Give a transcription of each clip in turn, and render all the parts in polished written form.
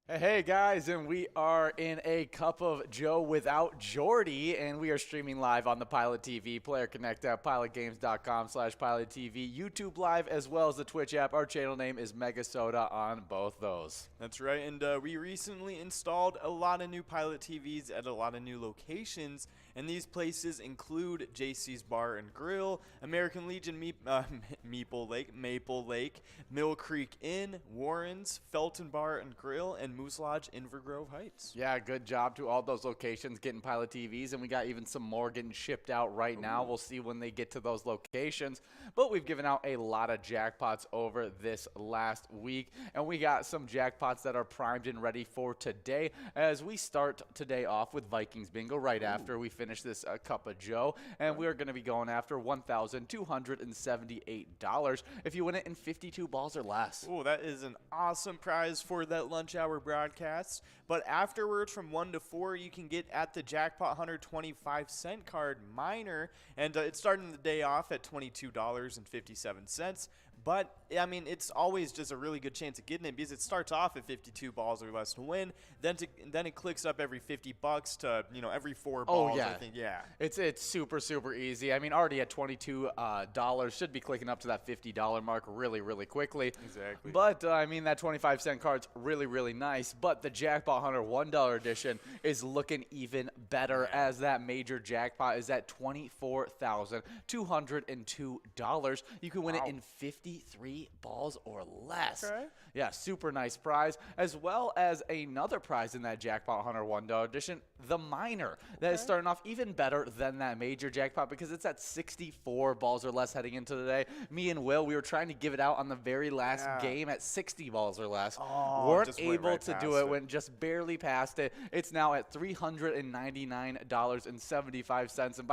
Hey guys, and we are in a Cup of Joe without Jordy, and we are streaming live on the Pilot TV, Player Connect app, pilotgames.com/PilotTV, YouTube Live, as well as the Twitch app. Our channel name is MegaSota on both those. That's right, and we recently installed a lot of new Pilot TVs at a lot of new locations, and these places include JC's Bar and Grill, American Legion Maple Lake, Mill Creek Inn, Warren's, Felton Bar and Grill, and Moose Lodge, Invergrove Heights. Yeah, good job to all those locations getting Pilot TVs, and we got even some more getting shipped out right now. We'll see when they get to those locations, but we've given out a lot of jackpots over this last week, and we got some jackpots that are primed and ready for today as we start today off with Vikings Bingo right after we finish this Cup of Joe, and we're going to be going after $1,278 if you win it in 52 balls or less. Oh, that is an awesome prize for that lunch hour broadcast. But afterwards, from 1 to 4, you can get at the Jackpot Hunter 25-cent card minor, and it's starting the day off at $22.57. But I mean, it's always just a really good chance of getting it because it starts off at 52 balls or less to win. Then it clicks up every $50 to every 4 balls. Oh yeah, I think it's super easy. I mean, already at $22 should be clicking up to that $50 mark really quickly. Exactly. But I mean, that 25-cent card's really nice. But the Jackpot Hunter $1 edition is looking even better as that major jackpot is at $24,202. You can win it in 53 balls or less. Okay. Yeah, super nice prize, as well as another prize in that Jackpot Hunter $1 edition, the minor. That is starting off even better than that major jackpot because it's at 64 balls or less heading into today. Me and Will, we were trying to give it out on the very last game at 60 balls or less. Weren't able to do it, went just barely past it. It's now at $399.75, and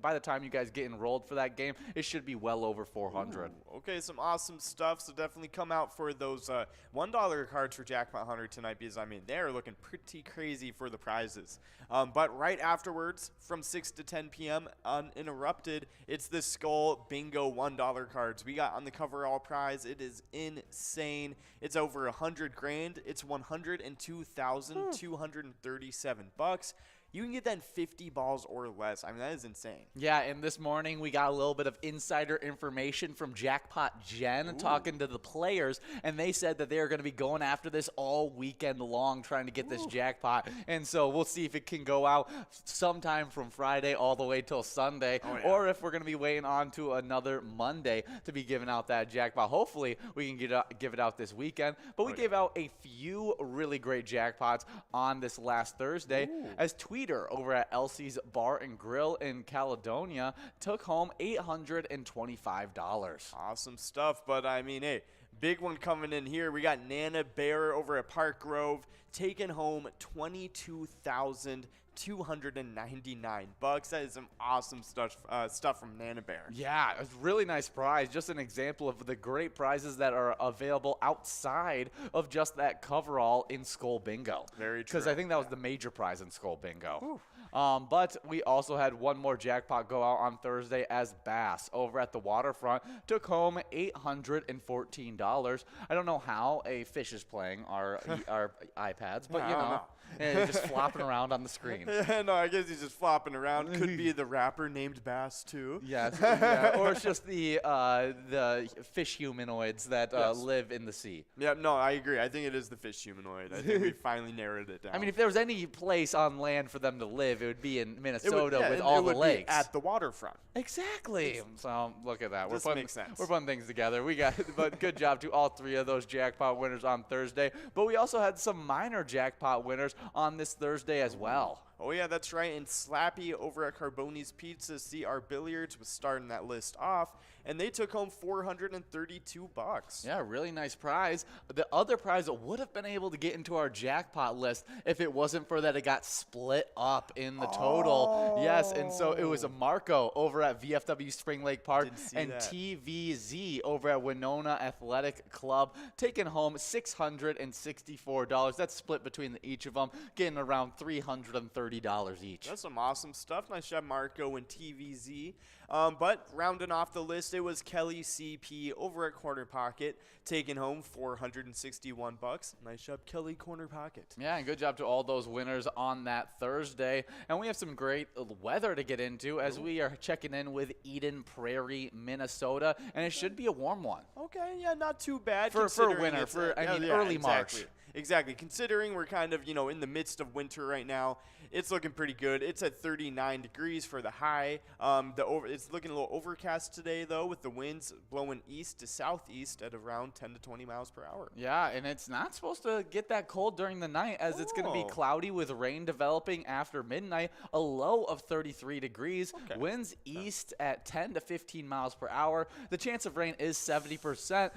by the time you guys get enrolled for that game, it should be well over 400. Okay, some awesome stuff. So definitely come out for those $1 cards for Jackpot Hunter tonight because, I mean, they're looking pretty crazy for the prizes. But right afterwards, from 6 to 10 p.m. uninterrupted, it's the Skull Bingo $1 cards. We got on the coverall prize. It is insane. It's over 100 grand. It's $102,237. You can get that in 50 balls or less. I mean, that is insane. Yeah, and this morning we got a little bit of insider information from Jackpot Gen talking to the players, and they said that they're going to be going after this all weekend long trying to get this jackpot. And so we'll see if it can go out sometime from Friday all the way till Sunday, or if we're going to be waiting on to another Monday to be giving out that jackpot. Hopefully we can give it out this weekend. But we gave out a few really great jackpots on this last Thursday as Tweeter over at Elsie's Bar and Grill in Caledonia took home $825. Awesome stuff, but I mean, hey, big one coming in here. We got Nana Bear over at Park Grove taking home $22,299. That is some awesome stuff from Nana Bear. Yeah, it's a really nice prize. Just an example of the great prizes that are available outside of just that coverall in Skull Bingo. Very true. Because I think that was the major prize in Skull Bingo. But we also had one more jackpot go out on Thursday as Bass over at the waterfront took home $814. I don't know how a fish is playing our iPads, but and just flopping around on the screen. No, I guess he's just flopping around. Could be the rapper named Bass too. Yes, yeah, or it's just the fish humanoids that live in the sea. Yeah, no, I agree. I think it is the fish humanoid. I think we finally narrowed it down. I mean, if there was any place on land for them to live, it would be in Minnesota with all the lakes. At the waterfront. Exactly. So look at that. This makes sense. We're putting things together. But good job to all three of those jackpot winners on Thursday. But we also had some minor jackpot winners on this Thursday as well. Oh, yeah, that's right. And Slappy over at Carboni's Pizza, CR Billiards, was starting that list off, and they took home $432. Yeah, really nice prize. The other prize would have been able to get into our jackpot list if it wasn't for that it got split up in the total. Yes, and so it was a Marco over at VFW Spring Lake Park and TVZ over at Winona Athletic Club taking home $664. That's split between each of them, getting around $330 $30 each. That's some awesome stuff. Nice job, Marco and TVZ. But rounding off the list, it was Kelly CP over at Corner Pocket, taking home $461. Nice job, Kelly Corner Pocket. Yeah, and good job to all those winners on that Thursday. And we have some great weather to get into as we are checking in with Eden Prairie, Minnesota, and it should be a warm one. Okay, yeah, not too bad. For winter, early March. Exactly. Considering we're kind of, in the midst of winter right now, it's looking pretty good. It's at 39 degrees for the high. It's looking a little overcast today, though, with the winds blowing east to southeast at around 10 to 20 miles per hour. Yeah, and it's not supposed to get that cold during the night as it's going to be cloudy with rain developing after midnight, a low of 33 degrees, winds east at 10 to 15 miles per hour. The chance of rain is 70%,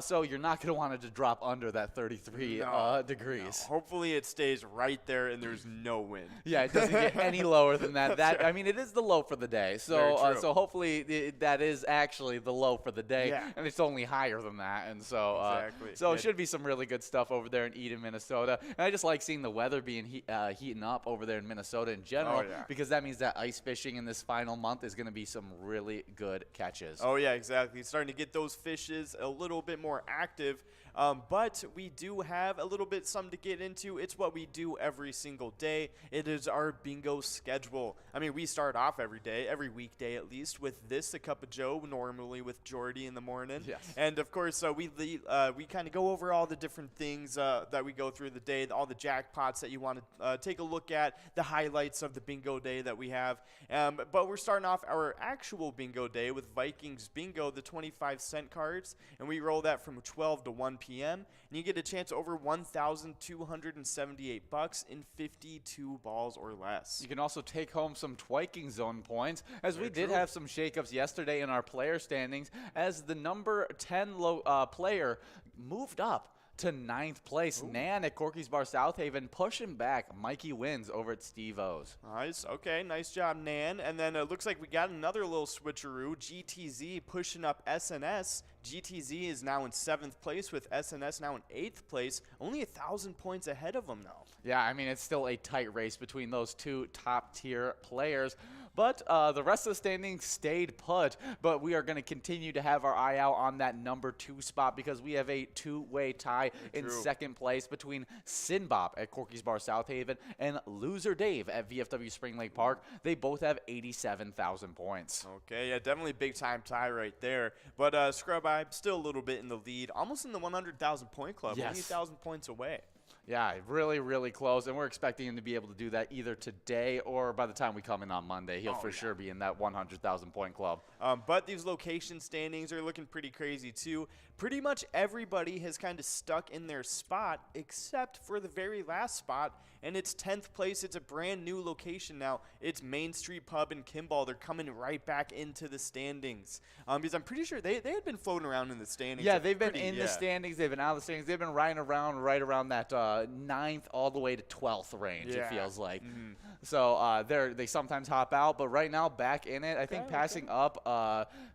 so you're not going to want it to drop under that 33 degrees. No. Hopefully it stays right there and there's no wind. Yeah, it doesn't get any lower than that. It is the low for the day. So hopefully that is actually the low for the day, and it's only higher than that. And so it should be some really good stuff over there in Eden, Minnesota. And I just like seeing the weather being heating up over there in Minnesota in general, because that means that ice fishing in this final month is going to be some really good catches. Oh yeah, exactly. It's starting to get those fishes a little bit more active. But we do have a little bit something to get into. It's what we do every single day. It is our bingo schedule. We start off every day, every weekday at least, with this, a cup of Joe, normally with Jordy in the morning. Yes. And of course, we kind of go over all the different things that we go through the day, all the jackpots that you want to take a look at, the highlights of the bingo day that we have. But we're starting off our actual bingo day with Vikings Bingo, the 25-cent cards, and we roll that from 12 to 1 p.m. and you get a chance over $1,278 in 52 balls or less. You can also take home some Twiking Zone points, as we did have some shakeups yesterday in our player standings, as the number 10 player moved up to 9th place. Nan at Corky's Bar South Haven pushing back Mikey Wins over at Steve O's. Nice. Okay, nice job, Nan. And then it looks like we got another little switcheroo. GTZ pushing up SNS. GTZ is now in 7th place with SNS now in 8th place. Only 1,000 points ahead of them now. Yeah, it's still a tight race between those two top-tier players. But the rest of the standings stayed put. But we are going to continue to have our eye out on that number 2 spot, because we have a two-way tie in 2nd place between Sinbop at Corky's Bar South Haven and Loser Dave at VFW Spring Lake Park. They both have 87,000 points. Okay, yeah, definitely big-time tie right there. But Scrub Eye still a little bit in the lead, almost in the 100,000 point club, only 1,000 points away. Yeah, really, really close, and we're expecting him to be able to do that either today or by the time we come in on Monday. He'll for sure be in that 100,000 point club. But these location standings are looking pretty crazy too. Pretty much everybody has kind of stuck in their spot except for the very last spot, and it's 10th place. It's a brand new location now. It's Main Street Pub in Kimball. They're coming right back into the standings, because I'm pretty sure they had been floating around in the standings. Yeah, they've been in the standings. They've been out of the standings. They've been riding around right around that 9th all the way to 12th range, it feels like. So they sometimes hop out, but right now back in it. I think passing up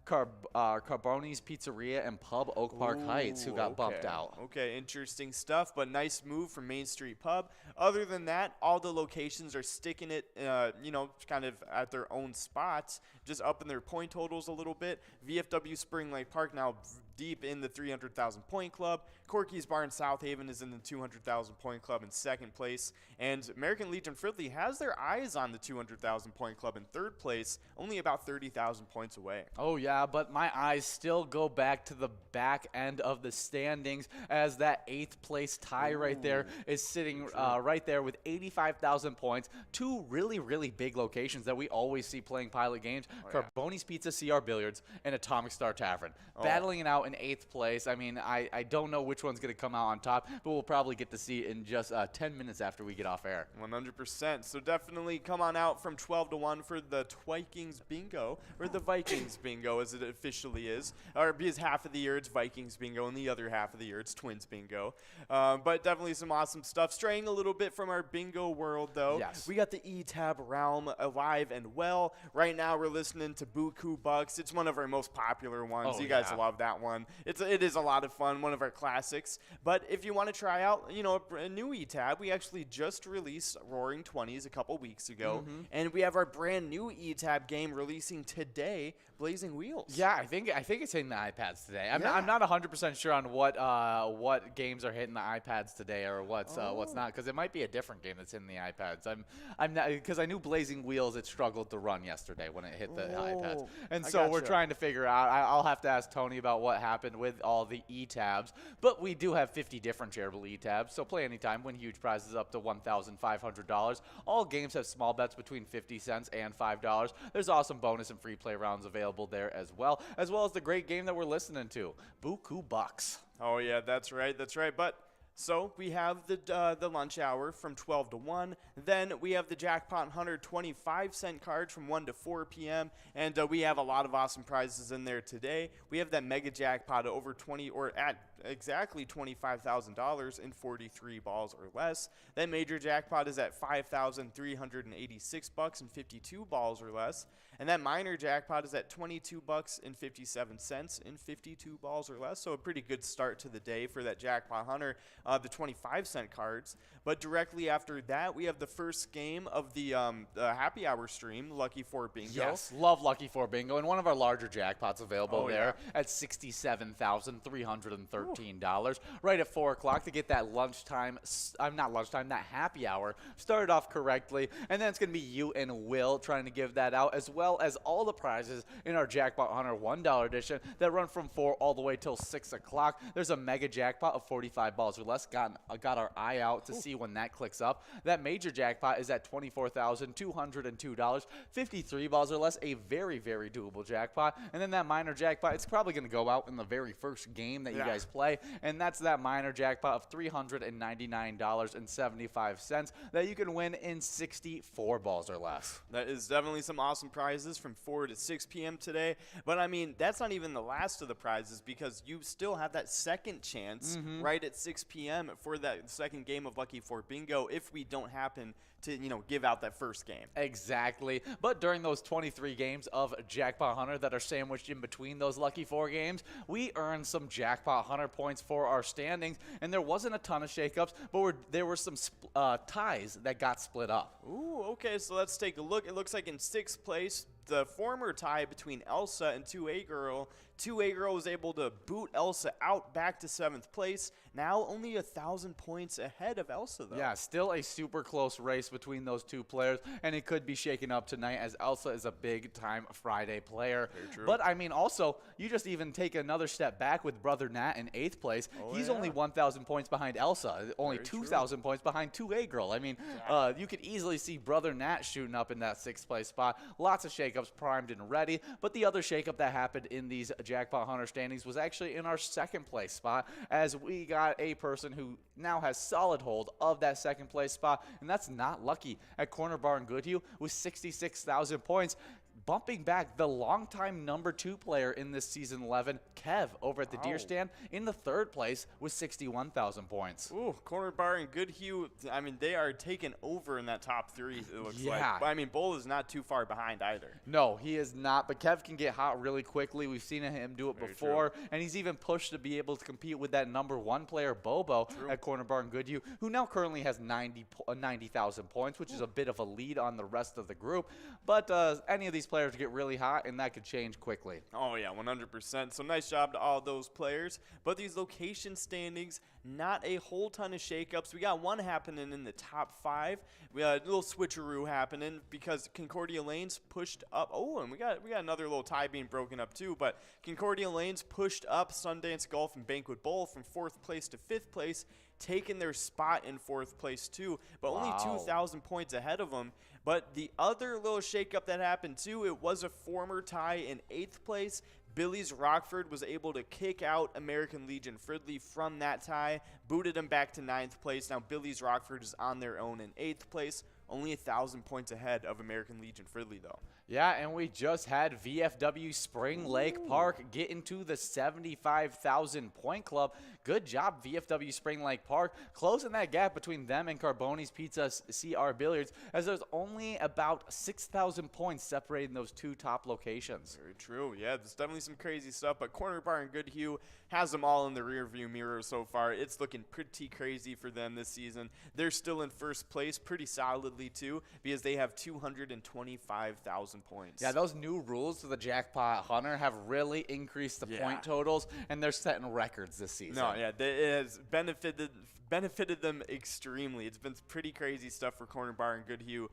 Carboni's Pizzeria and Pub Oak Park Heights, who got bumped out. Okay, interesting stuff, but nice move from Main Street Pub. Other than that, all the locations are sticking it, kind of at their own spots, just upping their point totals a little bit. VFW Spring Lake Park now deep in the 300,000 point club. Corky's Bar in South Haven is in the 200,000 point club in 2nd place. And American Legion Fridley has their eyes on the 200,000 point club in 3rd place, only about 30,000 points away. Oh, yeah, but my eyes still go back to the back end of the standings, as that 8th place tie right there is sitting right there with 85,000 points. Two really, really big locations that we always see playing Pilot games. Carboni's Pizza, CR Billiards, and Atomic Star Tavern. Battling it out in 8th place. I don't know which one's going to come out on top, but we'll probably get to see it in just 10 minutes after we get off air. 100%. So definitely come on out from 12 to 1 for the Twikings Bingo, or the Vikings Bingo as it officially is. Or because half of the year it's Vikings Bingo and the other half of the year it's Twins Bingo. But definitely some awesome stuff. Straying a little bit from our bingo world, though. Yes. We got the E-Tab realm alive and well. Right now we're listening to Buku Bucks. It's one of our most popular ones. You guys love that one. one. It is a lot of fun, one of our classics. But if you want to try out, a new e-tab, we actually just released Roaring 20s a couple weeks ago, and we have our brand new e-tab game releasing today, Blazing Wheels. Yeah, I think it's hitting the iPads today. I'm not 100% sure on what games are hitting the iPads today or what's not, because it might be a different game that's hitting the iPads. I'm not, because I knew Blazing Wheels it struggled to run yesterday when it hit the iPads, and so we're trying to figure out. I'll have to ask Tony about what happened with all the e-tabs, but we do have 50 different charitable e-tabs, so play anytime, win huge prizes up to $1,500. All games have small bets between 50 cents and $5. There's awesome bonus and free play rounds available there as well as the great game that we're listening to, Buku Bucks. Oh yeah, that's right. But so we have the lunch hour from 12 to 1. Then we have the Jackpot 125-cent cards from 1 to 4 p.m. And we have a lot of awesome prizes in there today. We have that mega jackpot over 20 or at exactly $25,000 in 43 balls or less. That major jackpot is at $5,386 in 52 balls or less. And that minor jackpot is at $22.57 in 52 balls or less. So a pretty good start to the day for that Jackpot Hunter, the 25-cent cards. But directly after that, we have the first game of the happy hour stream, Lucky 4 Bingo. Yes, love Lucky 4 Bingo, and one of our larger jackpots available at $67,313. Right at 4 o'clock to get that that happy hour started off correctly. And then it's going to be you and Will trying to give that out, as well as all the prizes in our Jackpot Hunter $1 edition that run from 4 all the way till 6 o'clock. There's a mega jackpot of 45 balls or less. Got our eye out to see when that clicks up. That major jackpot is at $24,202. 53 balls or less, a very, very doable jackpot. And then that minor jackpot, it's probably going to go out in the very first game that you guys play, and that's that minor jackpot of $399.75 that you can win in 64 balls or less. That is definitely some awesome prizes from 4 to 6 p.m. today. But, I mean, that's not even the last of the prizes, because you still have that second chance right at 6 p.m. for that second game of Lucky 4 Bingo if we don't happen to, give out that first game. Exactly. But during those 23 games of Jackpot Hunter that are sandwiched in between those Lucky 4 games, we earned some Jackpot Hunter points for our standings, and there wasn't a ton of shakeups, but there were some ties that got split up. Ooh, okay, so let's take a look. It looks like in 6th place, the former tie between Elsa and 2A Girl. 2A Girl was able to boot Elsa out back to 7th place. Now only 1,000 points ahead of Elsa, though. Yeah, still a super close race between those two players, and it could be shaken up tonight as Elsa is a big-time Friday player. Very true. But, I mean, also, you just even take another step back with Brother Nat in 8th place. He's only 1,000 points behind Elsa, only 2,000 points behind 2A Girl. I mean, you could easily see Brother Nat shooting up in that 6th place spot. Lots of shakeups primed and ready, but the other shakeup that happened in these Jackpot Hunter standings was actually in our 2nd place spot, as we got a person who now has solid hold of that 2nd place spot, and that's Not Lucky at Corner Bar in Goodhue with 66,000 points. Bumping back the longtime number 2 player in this season 11, Kev, over at the Deer Stand, in the 3rd place with 61,000 points. Ooh, Corner Bar and Goodhue, I mean, they are taking over in that top 3, it looks like. But, I mean, Bull is not too far behind either. No, he is not, but Kev can get hot really quickly. We've seen him do it before, and he's even pushed to be able to compete with that number 1 player, Bobo, at Corner Bar and Goodhue, who now currently has 90,000 points, which is a bit of a lead on the rest of the group. But any of these players get really hot, and that could change quickly. Oh, yeah, 100%. So nice job to all those players. But these location standings, not a whole ton of shakeups. We got one happening in the top 5. We had a little switcheroo happening because Concordia Lanes pushed up. Oh, and we got another little tie being broken up too. But Concordia Lanes pushed up Sundance Golf and Banquet Bowl from 4th place to 5th place, taking their spot in 4th place too, but only 2,000 points ahead of them. But the other little shakeup that happened too, it was a former tie in 8th place. Billy's Rockford was able to kick out American Legion Fridley from that tie, booted him back to 9th place. Now Billy's Rockford is on their own in 8th place. only 1,000 points ahead of American Legion Fridley, though. Yeah, and we just had VFW Spring Lake Park get into the 75,000 point club. Good job, VFW Spring Lake Park, closing that gap between them and Carboni's Pizza CR Billiards, as there's only about 6,000 points separating those two top locations. Very true. Yeah, there's definitely some crazy stuff, but Corner Bar and Goodhue has them all in the rearview mirror so far. It's looking pretty crazy for them this season. They're still in first place pretty solidly, too, because they have 225,000 points. Yeah, those new rules to the Jackpot Hunter have really increased the point totals, and they're setting records this season. No, yeah, it has benefited them extremely. It's been pretty crazy stuff for Corner Bar and Goodhue.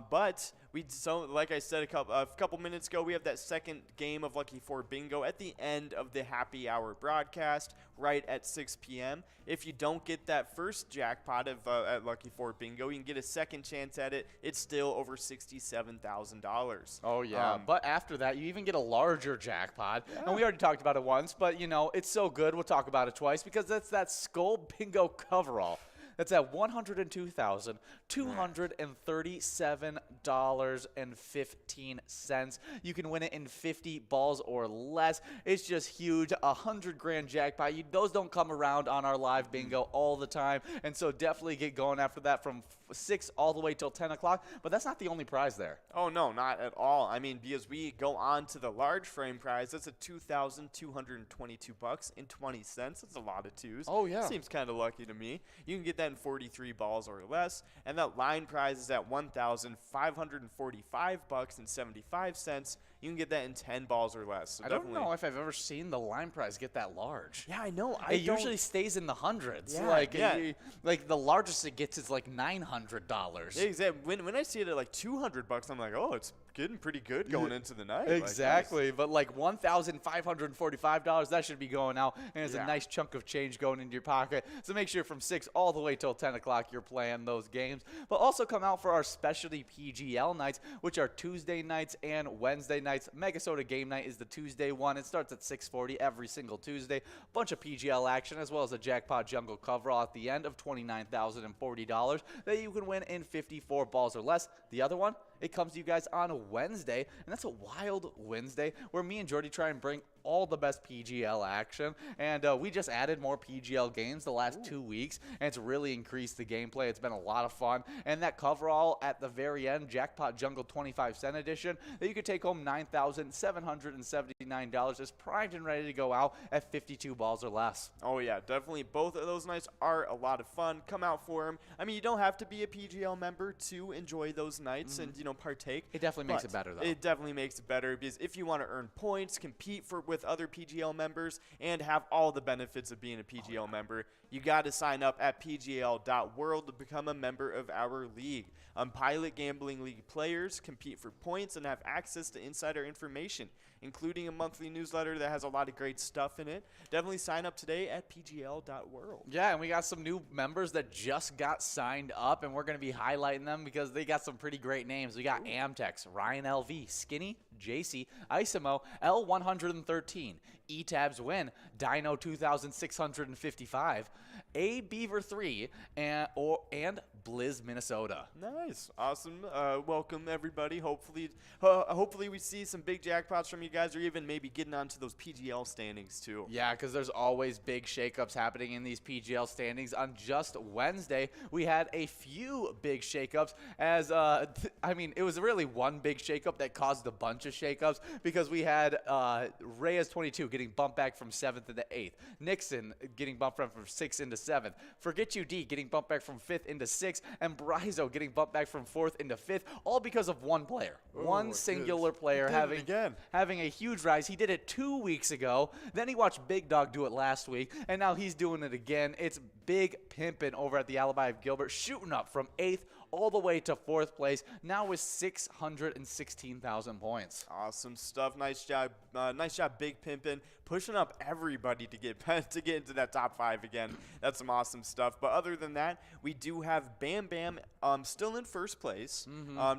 But like I said a couple minutes ago, we have that second game of Lucky 4 Bingo at the end of the happy hour broadcast, right at 6 p.m. If you don't get that first jackpot at Lucky 4 Bingo, you can get a second chance at it. It's still over $67,000. Oh, yeah. But after that, you even get a larger jackpot. Yeah. And we already talked about it once, but, you know, it's so good, we'll talk about it twice, because that's that Skull Bingo coverall. That's at $102,237.15. You can win it in 50 balls or less. It's just huge. $100,000 jackpot. Those don't come around on our live bingo all the time, and so definitely get going after that from 6 all the way till 10 o'clock. But that's not the only prize there. Oh, no, not at all. I mean, because we go on to the large frame prize, that's at $2,222.20. That's a lot of twos. Oh, yeah. Seems kind of lucky to me. You can get that in 43 balls or less, and that line prize is at $1,545.75. You can get that in 10 balls or less. So I don't know if I've ever seen the line prize get that large. Yeah, I know. It usually stays in the hundreds. Yeah, like the largest it gets is like $900. Exactly. When I see it at like $200, I'm like, oh, it's getting pretty good going into the night. Exactly. Like, nice. But like $1,545, that should be going out, and it's a nice chunk of change going into your pocket. So make sure from 6 all the way till 10 o'clock you're playing those games. But also come out for our specialty PGL nights, which are Tuesday nights and Wednesday nights. MegaSota game night is the Tuesday one. It starts at 6:40 every single Tuesday. Bunch of PGL action, as well as a jackpot jungle coverall at the end of $29,040 that you can win in 54 balls or less. The other one, it comes to you guys on a Wednesday, and that's a wild Wednesday where me and Jordy try and bring all the best PGL action, and we just added more PGL games the last 2 weeks, and it's really increased the gameplay. It's been a lot of fun, and that coverall at the very end, Jackpot Jungle 25-cent edition, that you could take home $9,779 is primed and ready to go out at 52 balls or less. Oh yeah, definitely. Both of those nights are a lot of fun. Come out for them. I mean, you don't have to be a PGL member to enjoy those nights and, you know, partake. It definitely makes it better, though. It definitely makes it better, because if you want to earn points, compete with other PGL members, and have all the benefits of being a PGL member, you got to sign up at pgl.world to become a member of our league. Pilot Gambling League players compete for points and have access to insider information, including a monthly newsletter that has a lot of great stuff in it. Definitely sign up today at pgl.world. Yeah, and we got some new members that just got signed up, and we're going to be highlighting them because they got some pretty great names. We got Amtex, Ryan LV, Skinny, JC, Isimo, L113, eTabs Win, Dino 2655, A Beaver 3, and Blizz Minnesota. Nice, awesome. Welcome everybody. Hopefully we see some big jackpots from you guys, or even maybe getting onto those PGL standings too. Yeah, because there's always big shakeups happening in these PGL standings. On just Wednesday, we had a few big shakeups. As I mean, it was really one big shakeup that caused a bunch of shakeups, because we had Reyes 22 getting bumped back from 7th into 8th, Nixon getting bumped from 6th into 7th, Forget You D getting bumped back from 5th into 6th, and Brizo getting bumped back from 4th into 5th, all because of one player. One singular player having a huge rise. He did it 2 weeks ago, then he watched Big Dog do it last week, and now he's doing it again. It's Big Pimpin' over at the Alibi of Gilbert, shooting up from 8th all the way to 4th place, now with 616,000 points. Awesome stuff. Nice job, Big Pimpin', pushing up everybody to get into that top 5 again. That's some awesome stuff. But other than that, we do have Bam Bam still in first place.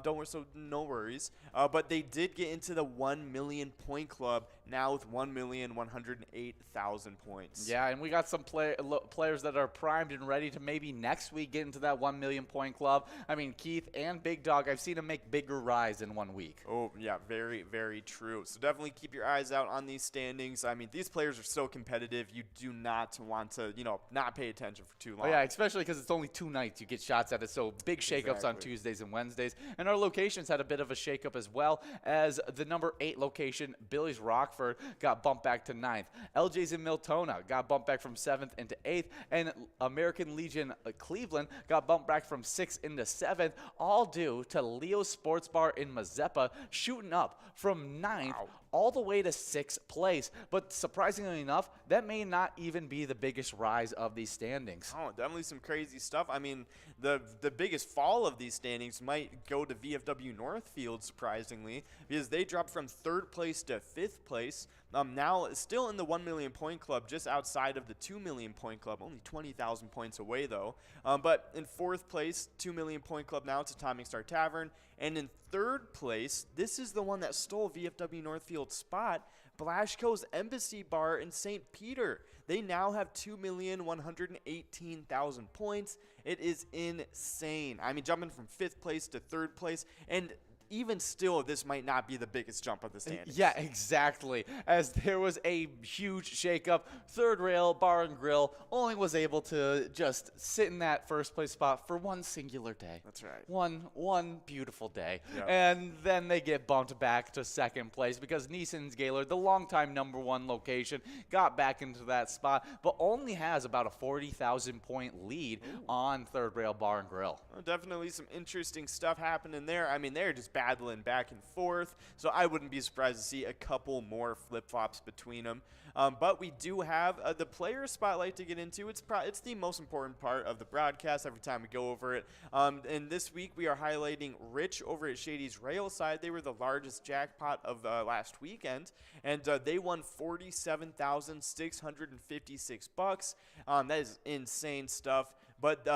Don't worry, so no worries. But they did get into the 1 million point club now with 1,108,000 points. Yeah, and we got some players that are primed and ready to maybe next week get into that 1 million point club. I mean, Keith and Big Dog, I've seen them make bigger rise in 1 week. Oh, yeah, very, very true. So definitely keep your eyes out on these standings. I mean, these players are so competitive. You do not want to, not pay attention for too long. Oh, yeah, especially because it's only 2 nights you get shots at it. So big shakeups on Tuesdays and Wednesdays. And our locations had a bit of a shakeup as well, as the number 8 location, Billy's Rockford, got bumped back to 9th. LJ's in Miltona got bumped back from 7th into 8th. And American Legion Cleveland got bumped back from 6th into 7th, all due to Leo's Sports Bar in Mazeppa shooting up from 9th all the way to 6th place. But surprisingly enough, that may not even be the biggest rise of these standings. Oh, definitely some crazy stuff. I mean, the biggest fall of these standings might go to VFW Northfield, surprisingly, because they dropped from 3rd place to 5th place. Now still in the 1 million point club, just outside of the 2 million point club, only 20,000 points away though. But in 4th place, 2 million point club now, it's Atomic Star Tavern. And in 3rd place, this is the one that stole VFW Northfield's spot, Blashko's Embassy Bar in St. Peter. They now have 2,118,000 points. It is insane. I mean, jumping from 5th place to 3rd place, and even still, this might not be the biggest jump of the standings. Yeah, exactly. As there was a huge shakeup, Third Rail Bar and Grill only was able to just sit in that 1st place spot for one singular day. That's right. One beautiful day. Yep. And then they get bumped back to 2nd place because Neeson's Gaylord, the longtime number 1 location, got back into that spot, but only has about a 40,000 point lead on Third Rail Bar and Grill. Well, definitely some interesting stuff happening there. I mean, they're just battling back and forth, so I wouldn't be surprised to see a couple more flip-flops between them. But we do have the player spotlight to get into. It's the most important part of the broadcast every time we go over it. And this week we are highlighting Rich over at Shady's Rail Side. They were the largest jackpot of last weekend, and they won $47,656. That is insane stuff. But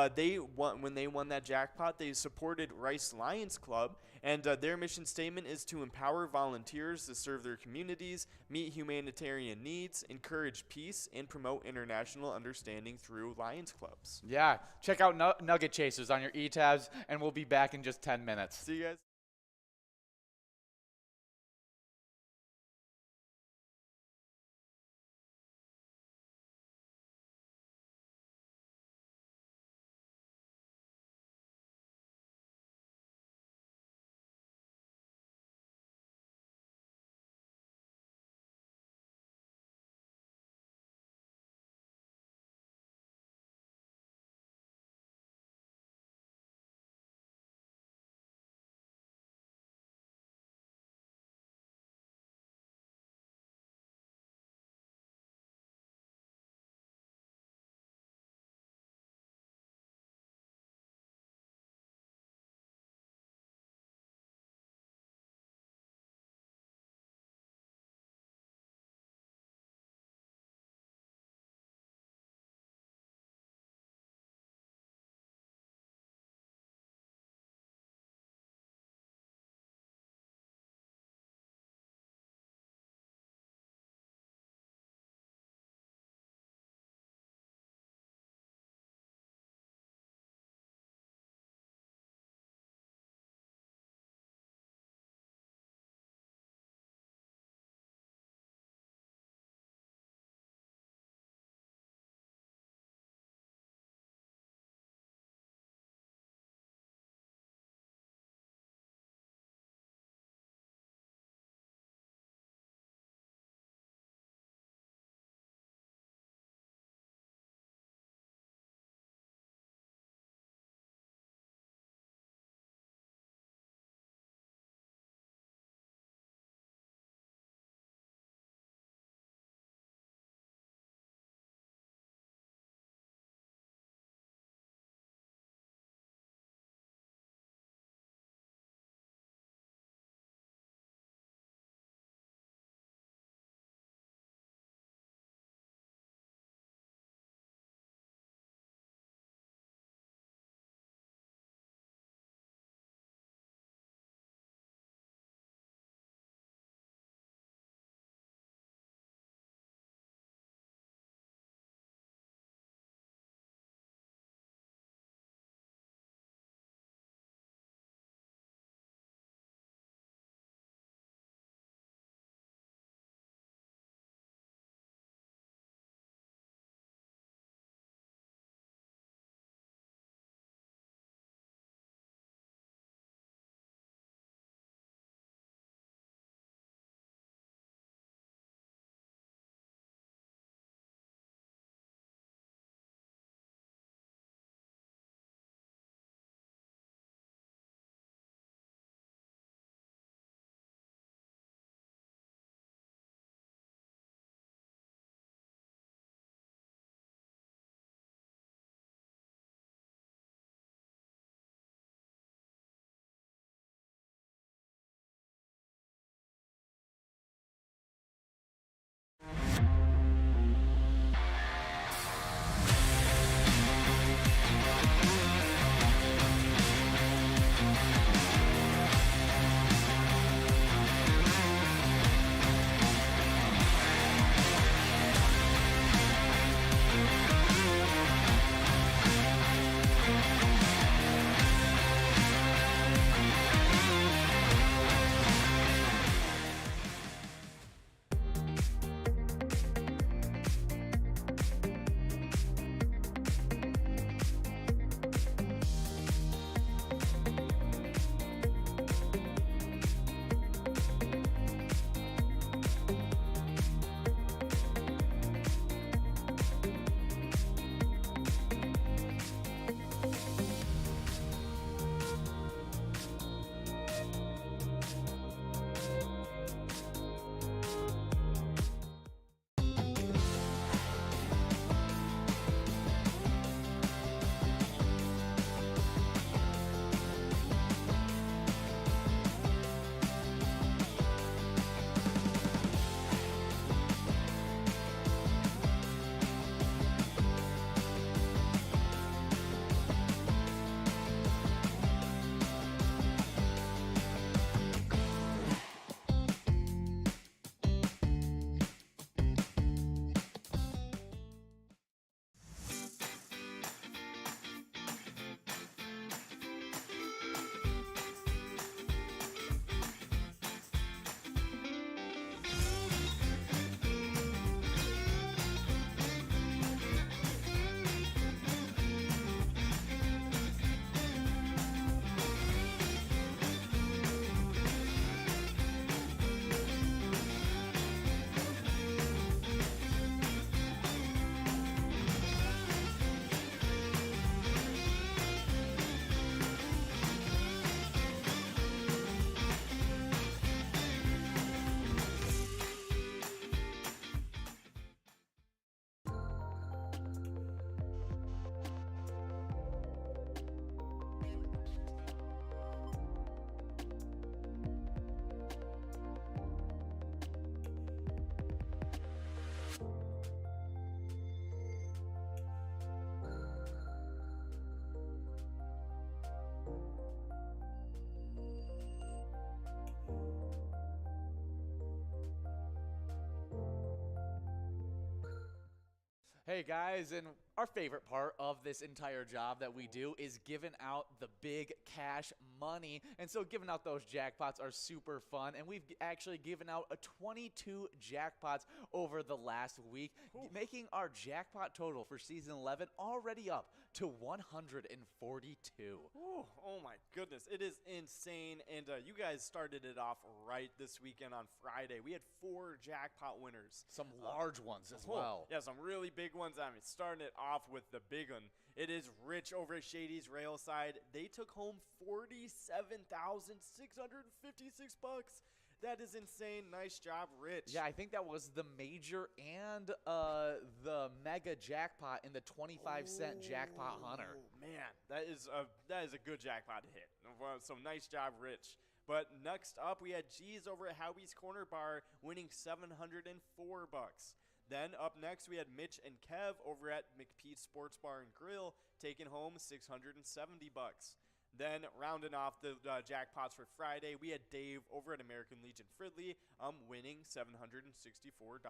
when they won that jackpot, they supported Rice Lions Club, and their mission statement is to empower volunteers to serve their communities, meet humanitarian needs, encourage peace, and promote international understanding through Lions Clubs. Yeah, check out Nugget Chasers on your e-tabs, and we'll be back in just 10 minutes. See you guys. Hey guys, and our favorite part of this entire job that we do is giving out the big cash money. And so giving out those jackpots are super fun. And we've actually given out a 22 jackpots over the last week, making our jackpot total for season 11 already up to 142. Oh my goodness, it is insane. And you guys started it off right this weekend on Friday. We had 4 jackpot winners. Some large ones as well. Yeah, some really big ones. I mean, starting it off with the big one. It is Rich over at Shady's Railside. They took home $47,656. That is insane. Nice job, Rich. Yeah, I think that was the major and the mega jackpot in the 25-cent jackpot hunter. Man, that is a good jackpot to hit. So nice job, Rich. But next up, we had G's over at Howie's Corner Bar winning $704. Then up next, we had Mitch and Kev over at McPete's Sports Bar and Grill taking home $670. Then rounding off the jackpots for Friday, we had Dave over at American Legion Fridley winning $764.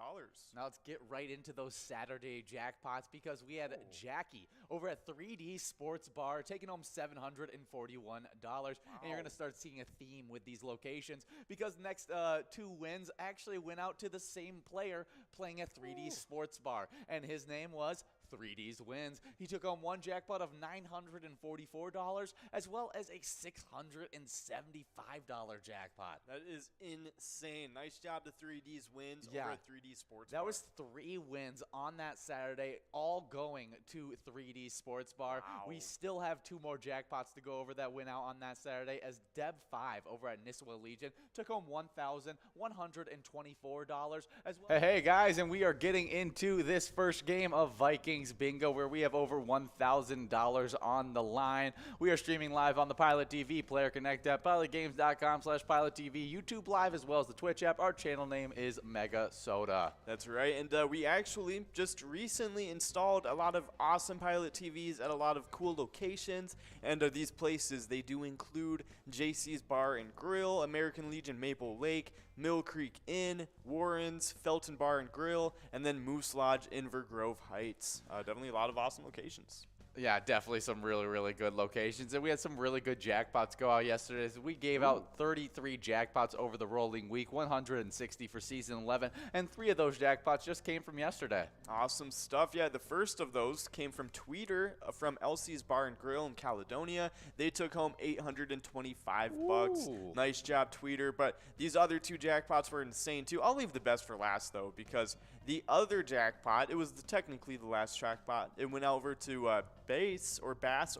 Now let's get right into those Saturday jackpots because we had Jackie over at 3D Sports Bar taking home $741. Wow. And you're going to start seeing a theme with these locations because the next 2 wins actually went out to the same player playing at 3D Sports Bar. And his name was 3D's Wins. He took home one jackpot of $944 as well as a $675 jackpot. That is insane. Nice job to 3D's Wins over at 3D Sports Bar. That was 3 wins on that Saturday, all going to 3D Sports Bar. Wow. We still have 2 more jackpots to go over that went out on that Saturday as Deb5 over at Nisswa Legion took home $1,124 as well. Hey guys, and we are getting into this first game of Vikings Bingo where we have over $1,000 on the line. We are streaming live on the Pilot TV, Player Connect app, pilotgames.com/PilotTV, YouTube Live, as well as the Twitch app. Our channel name is MegaSota. That's right, and we actually just recently installed a lot of awesome Pilot TVs at a lot of cool locations, and these places, they do include JC's Bar and Grill, American Legion Maple Lake, Mill Creek Inn, Warren's, Felton Bar and Grill, and then Moose Lodge, Inver Grove Heights. Definitely a lot of awesome locations. Yeah, definitely some really, really good locations. And we had some really good jackpots go out yesterday. We gave out 33 jackpots over the rolling week, 160 for season 11. And 3 of those jackpots just came from yesterday. Awesome stuff. Yeah, the first of those came from Tweeter from Elsie's Bar and Grill in Caledonia. They took home $825. Ooh. Nice job, Tweeter. But these other 2 jackpots were insane, too. I'll leave the best for last, though, because the other jackpot, it was technically the last jackpot. It went over to Bass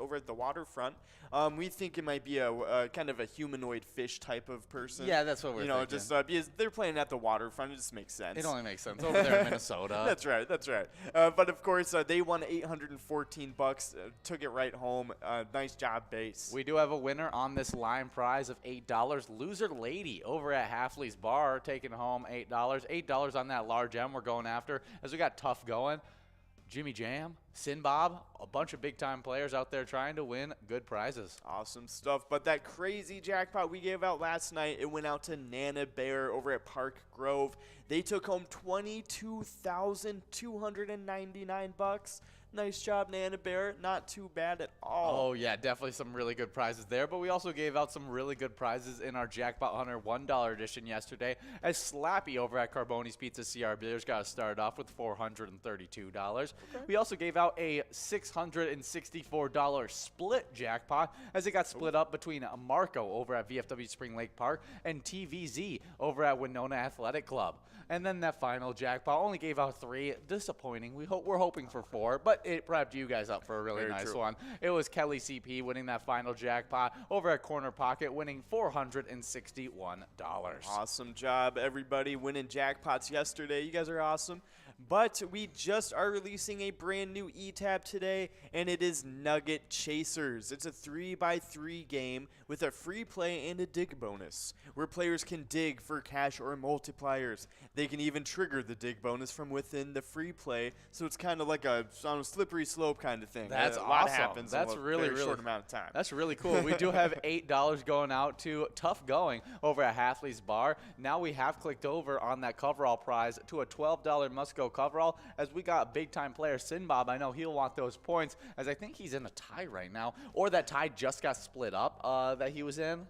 over at the waterfront. We think it might be a kind of a humanoid fish type of person. Yeah, that's what we're thinking. Just because they're playing at the waterfront, it just makes sense. It only makes sense over there in Minnesota. That's right. But of course, they won $814. Took it right home. Nice job, Bass. We do have a winner on this line prize of $8. Loser Lady over at Halfley's Bar taking home $8. $8 on that large M we're going after as we got Tough going. Jimmy Jam, Sin Bob, a bunch of big-time players out there trying to win good prizes. Awesome stuff. But that crazy jackpot we gave out last night, it went out to Nana Bear over at Park Grove. They took home $22,299. Nice job, Nana Bear. Not too bad at all. Oh, yeah, definitely some really good prizes there. But we also gave out some really good prizes in our Jackpot Hunter $1 edition yesterday as Slappy over at Carboni's Pizza CR Beers got us started off with $432. Okay. We also gave out a $664 split jackpot as it got split up between Marco over at VFW Spring Lake Park and TVZ over at Winona Athletic Club. And then that final jackpot only gave out 3. Disappointing. We're hoping for 4, but it prepped you guys up for a really nice one. It was Kelly CP winning that final jackpot over at Corner Pocket, winning $461. Awesome job, everybody, winning jackpots yesterday. You guys are awesome. But we just are releasing a brand new E-Tab today, and it is Nugget Chasers. It's a 3x3 game with a free play and a dig bonus, where players can dig for cash or multipliers. They can even trigger the dig bonus from within the free play, so it's kind of like a slippery slope kind of thing. That's a awesome. lot happens That's in a really very short amount of time. That's really cool. We do have $8 going out to Tough Going over at Halfley's Bar. Now we have clicked over on that coverall prize to a $12 must-go coverall, as we got big-time player Sinbob. I know he'll want those points, as I think he's in a tie right now, or that tie just got split up that he was in.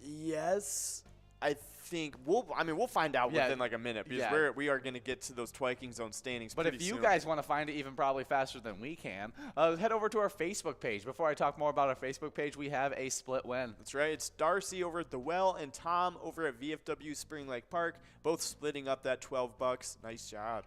Yes, I think we'll find out within like a minute, because we are going to get to those Twiking Zone standings. But if you guys want to find it even probably faster than we can, head over to our Facebook page. Before I talk more about our Facebook page, we have a split win. That's right. It's Darcy over at the Well and Tom over at VFW Spring Lake Park, both splitting up that $12. Nice job.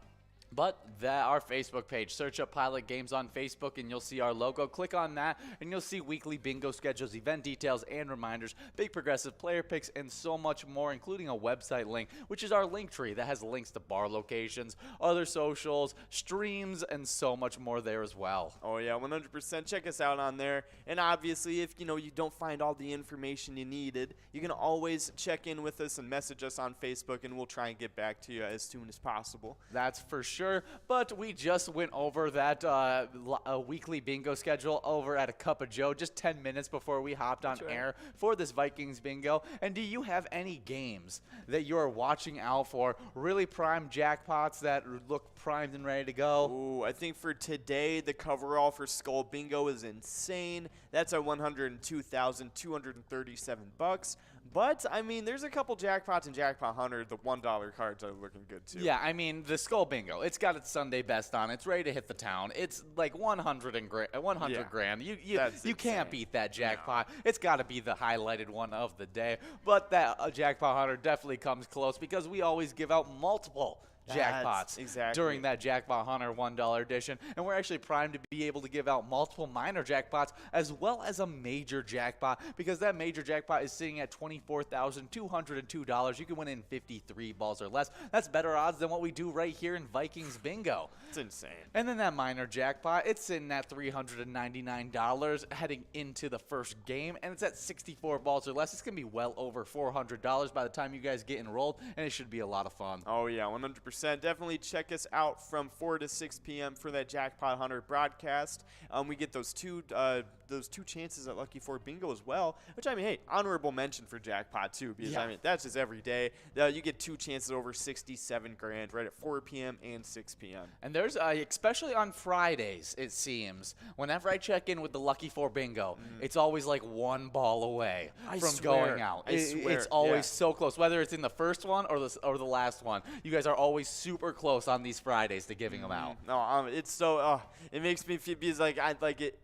But our Facebook page, search up Pilot Games on Facebook and you'll see our logo. Click on that and you'll see weekly bingo schedules, event details, and reminders, big progressive player picks, and so much more, including a website link, which is our link tree that has links to bar locations, other socials, streams, and so much more there as well. Oh yeah, 100%. Check us out on there. And obviously, if you don't find all the information you needed, you can always check in with us and message us on Facebook, and we'll try and get back to you as soon as possible. That's for sure. But we just went over that weekly bingo schedule over at a Cup of Joe just 10 minutes before we hopped on air for this Vikings bingo. And do you have any games that you're watching out for? Really prime jackpots that look primed and ready to go? Ooh, I think for today, the coverall for Skull Bingo is insane. That's at $102,237. But, I mean, there's a couple jackpots in Jackpot Hunter. The $1 cards are looking good, too. Yeah, I mean, the Skull Bingo, it's got its Sunday best on. It's ready to hit the town. It's like 100 grand. You can't beat that jackpot. No. It's got to be the highlighted one of the day. But that Jackpot Hunter definitely comes close, because we always give out multiple jackpots during that Jackpot Hunter $1 edition, and we're actually primed to be able to give out multiple minor jackpots as well as a major jackpot, because that major jackpot is sitting at $24,202. You can win in 53 balls or less. That's better odds than what we do right here in Vikings Bingo. It's insane. And then that minor jackpot, it's sitting at $399 heading into the first game, and it's at 64 balls or less. It's going to be well over $400 by the time you guys get enrolled, and it should be a lot of fun. Oh yeah, 100%. Definitely check us out from 4 to 6 p.m. for that Jackpot Hunter broadcast. We get those two chances at Lucky 4 Bingo as well, which, I mean, hey, honorable mention for Jackpot too, because I mean, that's just every day. You get 2 chances over 67 grand right at 4 p.m. and 6 p.m. And there's especially on Fridays, it seems, whenever I check in with the Lucky 4 Bingo, it's always like one ball away from going out. It's always so close, whether it's in the first one or the last one. You guys are always super close on these Fridays to giving them out. No, it's so it makes me feel, because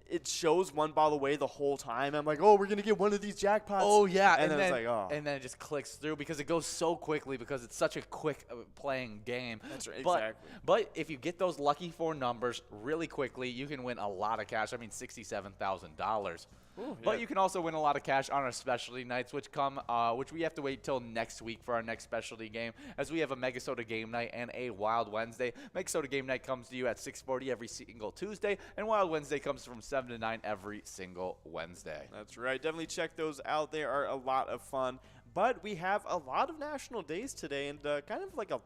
it shows one ball away the whole time. I'm like, oh, we're gonna get one of these jackpots. Oh yeah, and then it's like, oh, and then it just clicks through, because it goes so quickly, because it's such a quick playing game. That's right, exactly. But if you get those Lucky 4 numbers really quickly, you can win a lot of cash. I mean, $67,000. But you can also win a lot of cash on our specialty nights, which we have to wait till next week for our next specialty game, as we have a MegaSota game night and a Wild Wednesday. MegaSota game night comes to you at 6:40 every single Tuesday, and Wild Wednesday comes from 7 to 9 every single Wednesday. That's right. Definitely check those out. They are a lot of fun. But we have a lot of national days today, and kind of like a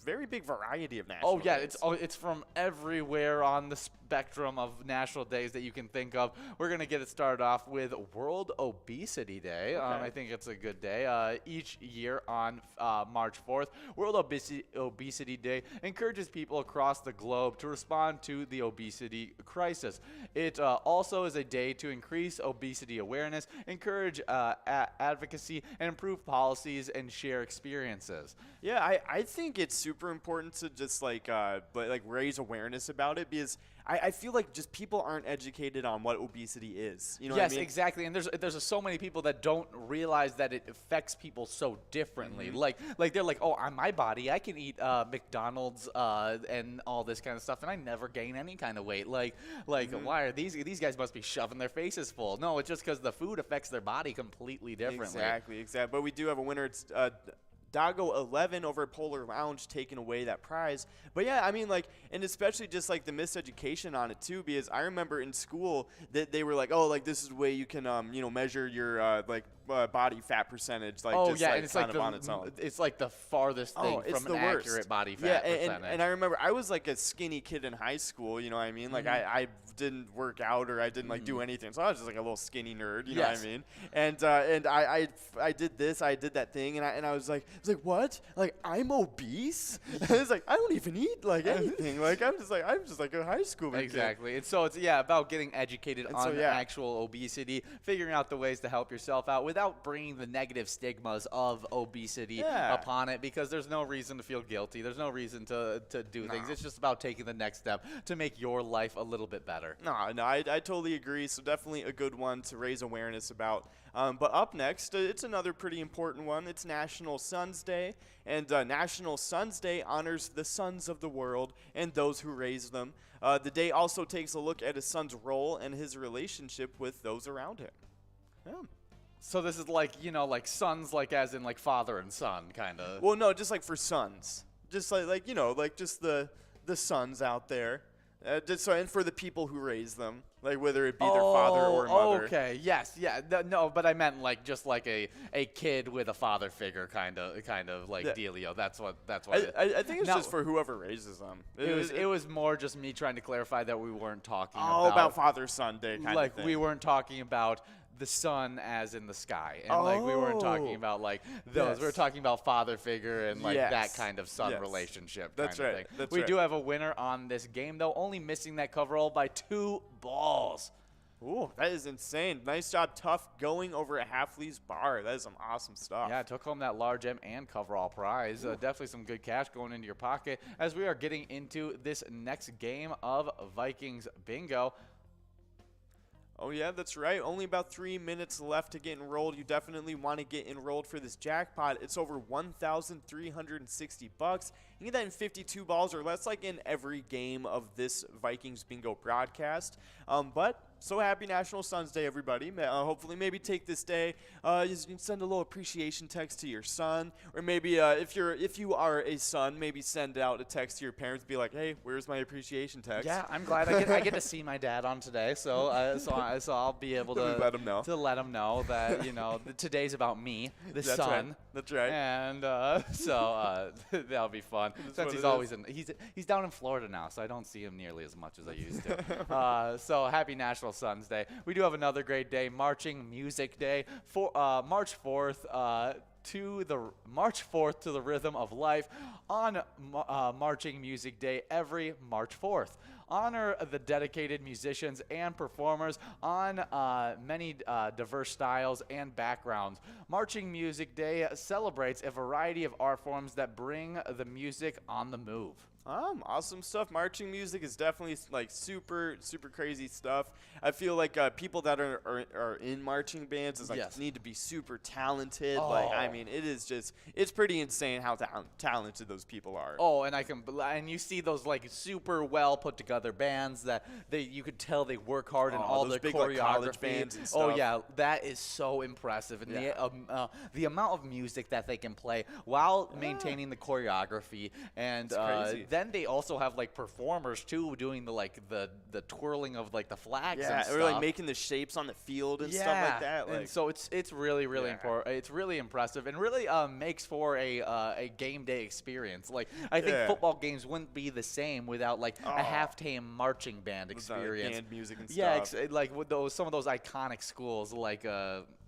very big variety of national days. It's from everywhere on the spectrum of national days that you can think of. We're going to get it started off with World Obesity Day. I think it's a good day. Each year on March 4th, World Obesity Day encourages people across the globe to respond to the obesity crisis. It also is a day to increase obesity awareness, encourage advocacy, and improve policies and share experiences. Yeah, I think it's super important to just raise awareness about it, because I feel like just people aren't educated on what obesity is. You know what I mean? Exactly. And there's so many people that don't realize that it affects people so differently. Like they're like, oh, on my body, I can eat McDonald's and all this kind of stuff, and I never gain any kind of weight. Why are these guys must be shoving their faces full? No, it's just because the food affects their body completely differently. Exactly. But we do have a winner. It's Dago 11 over at Polar Lounge taking away that prize. But yeah, I mean, and especially just the miseducation on it too, because I remember in school that they were like, oh, this is the way you can measure your body fat percentage. And it's on its own. It's like the farthest thing from an accurate body fat percentage. And I remember I was like a skinny kid in high school. You know what I mean? I didn't work out or I didn't like do anything. So I was just like a little skinny nerd, you know Yes. what I mean? And I did this, I did that thing, and I was like what? Like I'm obese? It's like I don't even eat like anything. Like I'm just like a high schooler kid. Exactly. And so it's about getting educated And on so, yeah. actual obesity, figuring out the ways to help yourself out without bringing the negative stigmas of obesity upon it, because there's no reason to feel guilty. There's no reason to do things. It's just about taking the next step to make your life a little bit better. No, I totally agree. So definitely a good one to raise awareness about. But up next, it's another pretty important one. It's National Sons Day, and National Sons Day honors the sons of the world and those who raise them. The day also takes a look at a son's role and his relationship with those around him. Yeah. So this is like, like sons, like as in like father and son, kind of. Well, no, just like for sons, just like just the sons out there. And for the people who raise them, like whether it be their father or mother. Okay. Yes. Yeah. No, but I meant like just like a kid with a father figure kind of like dealio. That's what. I think it's just for whoever raises them. It was more just me trying to clarify that we weren't talking about Father-Son Day kind like of thing. we weren't talking about the sun as in the sky, and like we weren't talking about like those. Yes. We were talking about father figure and like Yes. that kind of son Yes. relationship. That's kind of right. thing. That's we right. do have a winner on this game though, only missing that coverall by 2 balls. Ooh, that is insane. Nice job, Tough, going over a Halflee's bar. That is some awesome stuff. Yeah, took home that large M and coverall prize. Definitely some good cash going into your pocket as we are getting into this next game of Vikings Bingo. Oh, yeah, that's right. Only about 3 minutes left to get enrolled. You definitely want to get enrolled for this jackpot. It's over $1,360. You get that in 52 balls or less, like in every game of this Vikings Bingo broadcast. But so happy National Sons Day, everybody. Hopefully maybe take this day, you can send a little appreciation text to your son, or maybe if you are a son, maybe send out a text to your parents, be like, hey, where's my appreciation text? Yeah, I'm glad I get to see my dad on today, so I'll be able to let him know. To let him know that today's about me, the That's son. right. That's right. And so that'll be fun. Since he's always he's down in Florida now, so I don't see him nearly as much as I used to. So happy National Sons Day. We do have another great day, Marching Music Day, for March 4th. March 4th to the rhythm of life on Marching Music Day every March 4th. Honor the dedicated musicians and performers on many diverse styles and backgrounds. Marching Music Day celebrates a variety of art forms that bring the music on the move. Awesome stuff. Marching music is definitely like super crazy stuff. I feel like people that are in marching bands is like need to be super talented. Like I mean, it's pretty insane how talented those people are. Oh, and you see those like super well put together bands that you could tell they work hard in all those the big, choreography. like, college bands and stuff. Oh yeah, that is so impressive, and the amount of music that they can play while maintaining the choreography, and then they also have like performers too doing the twirling of like the flags. Yeah, and stuff. or like making the shapes on the field and stuff like that. Like, and so it's really important. It's really impressive and really makes for a game day experience. Like I think football games wouldn't be the same without like a halftime marching band experience. Band music and stuff. Yeah, like with some of those iconic schools like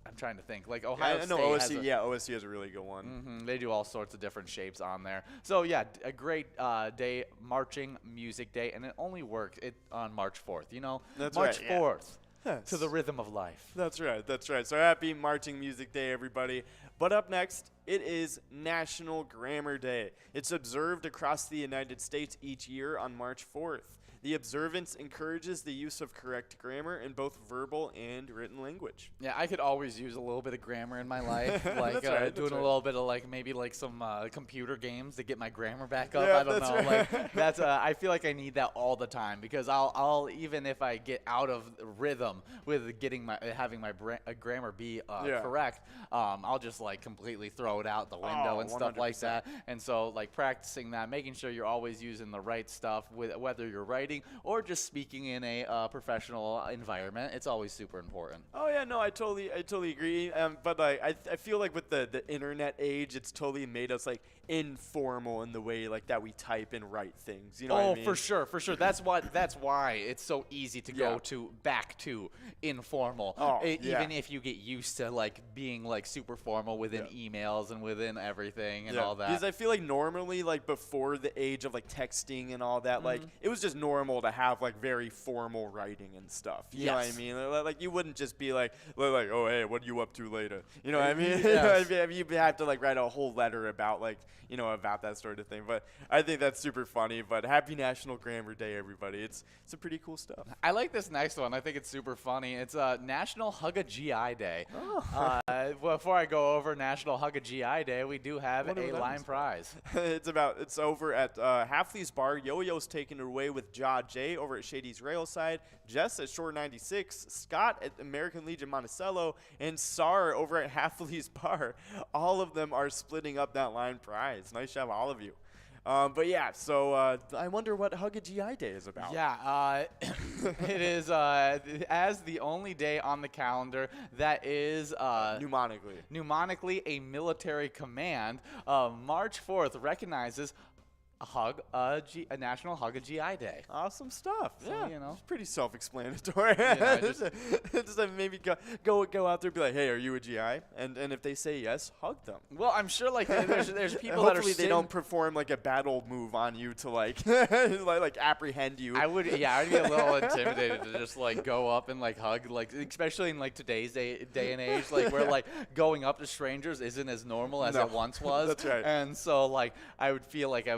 I'm trying to think. Like Ohio State OSU, OSU has a really good one. They do all sorts of different shapes on there. So yeah, a great day, Marching Music Day, and it only works on March 4th. That's March right, 4th to the rhythm of life. That's right. That's right. So happy Marching Music Day, everybody. But up next, it is National Grammar Day. It's observed across the United States each year on March 4th. The observance encourages the use of correct grammar in both verbal and written language. Yeah, I could always use a little bit of grammar in my life, like doing a little bit of like maybe like some computer games to get my grammar back up. Yeah, I don't know. right. Like that's I feel like I need that all the time because I'll even if I get out of rhythm with having my grammar be correct, I'll just like completely throw it out the window and stuff 100%. like that. And so like practicing that, making sure you're always using the right stuff with whether you're writing writing or just speaking in a professional environment. It's always super important. Oh yeah, no, I totally agree. But like, I feel like with the internet age, it's totally made us like informal in the way like that we type and write things. You know what I mean? For sure. That's why it's so easy to go back to informal. Even if you get used to like being like super formal within emails and within everything and all that. Because I feel like normally like before the age of like texting and all that, like it was just normal to have like very formal writing and stuff. You know what I mean? Like you wouldn't just be like, oh hey, what are you up to later? You know what I mean? Yes. You have to like write a whole letter about like about that sort of thing. But I think that's super funny. But happy National Grammar Day, everybody. It's some pretty cool stuff. I like this next one. I think it's super funny. It's National Hug a GI Day. Before I go over National Hug a GI Day, we do have a Lime Prize. It's over at Halfley's Bar. Yo-Yo's taking it away with Ja J over at Shady's Railside, Jess at Shore 96, Scott at American Legion Monticello, and Sar over at Halfley's Bar. All of them are splitting up that Lime Prize. Nice job, all of you. But yeah, so I wonder what Hug a GI Day is about. Yeah, it is as the only day on the calendar that is mnemonically a military command. March 4th recognizes a National Hug a GI Day. Awesome stuff. So, it's pretty self-explanatory. Just maybe go out there and be like, hey, are you a GI? And if they say yes, hug them. Well, I'm sure like there's people that are hopefully they don't perform like a battle move on you to like like apprehend you. I'd be a little intimidated to just like go up and like hug, like especially in like today's day and age, like where like going up to strangers isn't as normal as it once was. That's right. And so like I would feel like I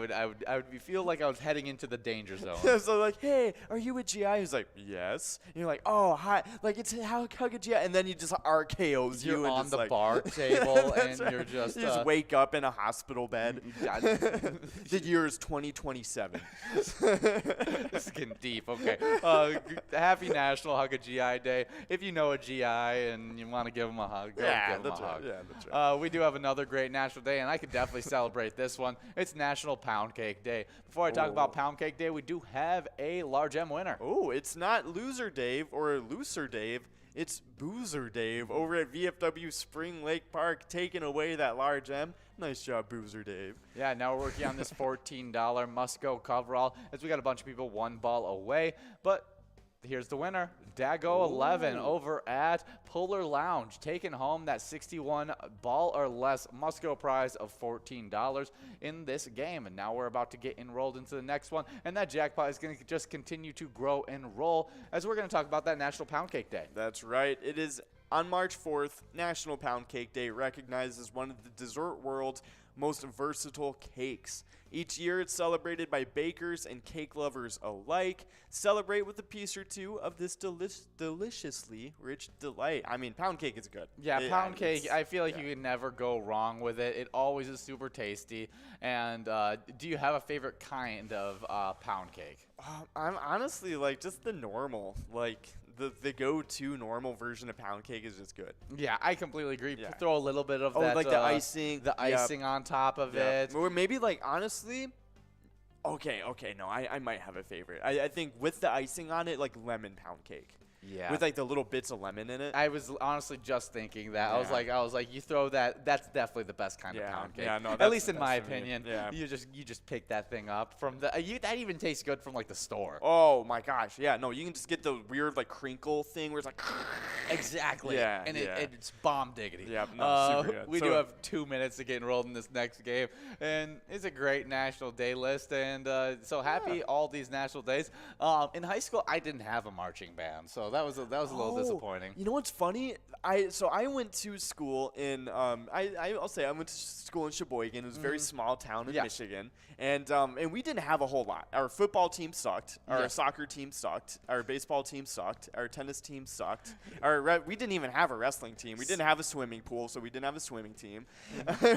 was heading into the danger zone. So like, hey, are you a GI? He's like, yes. And you're like, oh, hi. Like, it's Hug a GI. And then he just RKOs you. You're and on the like, bar table and right. you're just... You just wake up in a hospital bed. The year is 2027. This is getting deep. Okay. Happy National Hug a GI Day. If you know a GI and you want to give them a hug, give them a hug. Yeah, that's right. We do have another great national day, and I could definitely celebrate this one. It's National Pound Cake Day. Before I talk about Pound Cake Day, we do have a Large M winner. Oh, it's not Loser Dave or Looser Dave. It's Boozer Dave over at VFW Spring Lake Park, taking away that Large M. Nice job, Boozer Dave. Yeah, now we're working on this $14 must-go coverall, as we got a bunch of people one ball away. But here's the winner, Dago 11 over at Polar Lounge, taking home that 61 ball or less must-go prize of $14 in this game. And now we're about to get enrolled into the next one, and that jackpot is going to just continue to grow and roll as we're going to talk about that National Pound Cake Day. That's right. It is on March 4th, National Pound Cake Day, recognized as one of the dessert world's most versatile cakes. Each year, it's celebrated by bakers and cake lovers alike. Celebrate with a piece or two of this deliciously rich delight. I mean, pound cake is good. Yeah, pound cake, I feel like you can never go wrong with it. It always is super tasty. And do you have a favorite kind of pound cake? I'm honestly like just the normal, like the go-to normal version of pound cake is just good. Yeah, I completely agree. Yeah. Throw a little bit of that, like the icing, on top of it. Or maybe like honestly, okay, no, I might have a favorite. I think with the icing on it, like lemon pound cake. Yeah. With like the little bits of lemon in it. I was honestly just thinking that. Yeah. I was like, you throw that. That's definitely the best kind of pound cake. Yeah, no, at least in my opinion. Yeah. You just pick that thing up from the. That even tastes good from like the store. Oh my gosh, yeah. No, you can just get the weird like crinkle thing where it's like. Exactly. Yeah. And it's bomb diggity. Yeah. No, super good. We do have 2 minutes to get enrolled in this next game, and it's a great National Day list. And so happy all these National Days. In high school, I didn't have a marching band, so that was a little disappointing. You know what's funny? I went to school in I'll say I went to school in Sheboygan. It was a very small town in Michigan, and we didn't have a whole lot. Our football team sucked. Our soccer team sucked. Our baseball team sucked. Our tennis team sucked. We didn't even have a wrestling team. We didn't have a swimming pool, so we didn't have a swimming team.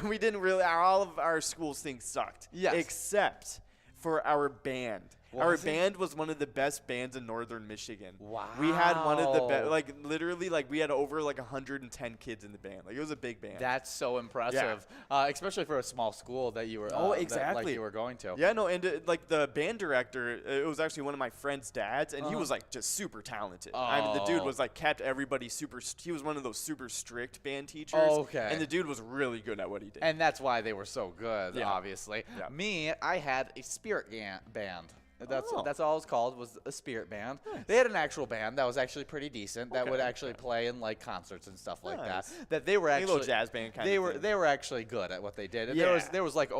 We didn't really. All of our schools things sucked. Yes. Except for our band. Our Was it? band was one of the best bands in northern Michigan. Wow. We had one of the best, like literally, like we had over like 110 kids in the band. Like it was a big band. That's so impressive, especially for a small school that you were. Exactly. Like you were going to. Yeah, no, and like the band director, it was actually one of my friend's dads, and he was like just super talented. I mean, the dude was like kept everybody super. He was one of those super strict band teachers. Okay. And the dude was really good at what he did. And that's why they were so good, obviously. Yeah. Me, I had a spirit band. That's Oh. that's all it was called, was a spirit band. Nice. They had an actual band that was actually pretty decent, that would actually play in like concerts and stuff like that. That they were Like a actually little jazz band kind they of were thing. they were actually good at what they did. And there was like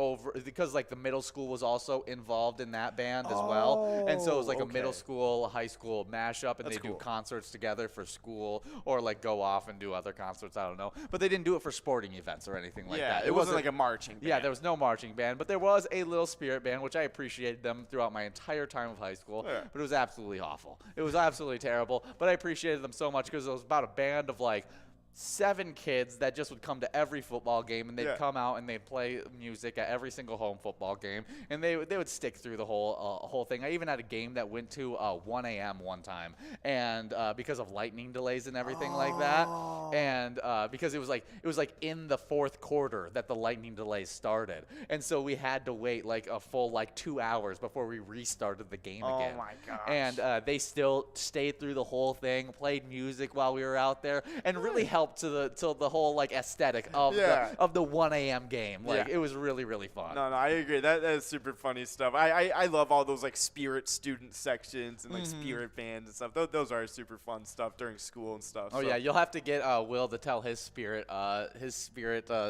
because like the middle school was also involved in that band as well. And so it was like a middle school, high school mashup, and That's they do cool. concerts together for school or like go off and do other concerts, I don't know. But they didn't do it for sporting events or anything like that. It wasn't like a marching band. Yeah, there was no marching band, but there was a little spirit band, which I appreciated them throughout my entire time of high school. Yeah. But it was absolutely awful. It was absolutely terrible. But I appreciated them so much because it was about a band of like 7 kids that just would come to every football game, and they'd come out and they'd play music at every single home football game, and they would stick through the whole thing. I even had a game that went to 1 a.m. one time, and because of lightning delays and everything like that, and because it was like in the fourth quarter that the lightning delays started, and so we had to wait like a full like 2 hours before we restarted the game again. Oh my gosh. And they still stayed through the whole thing, played music while we were out there, and really helped to the whole like aesthetic of the 1 a.m. game. Like it was really, really fun. No, I agree. That is super funny stuff. I love all those like spirit student sections and like spirit bands and stuff. Those are super fun stuff during school and stuff. Oh yeah, you'll have to get Will to tell his spirit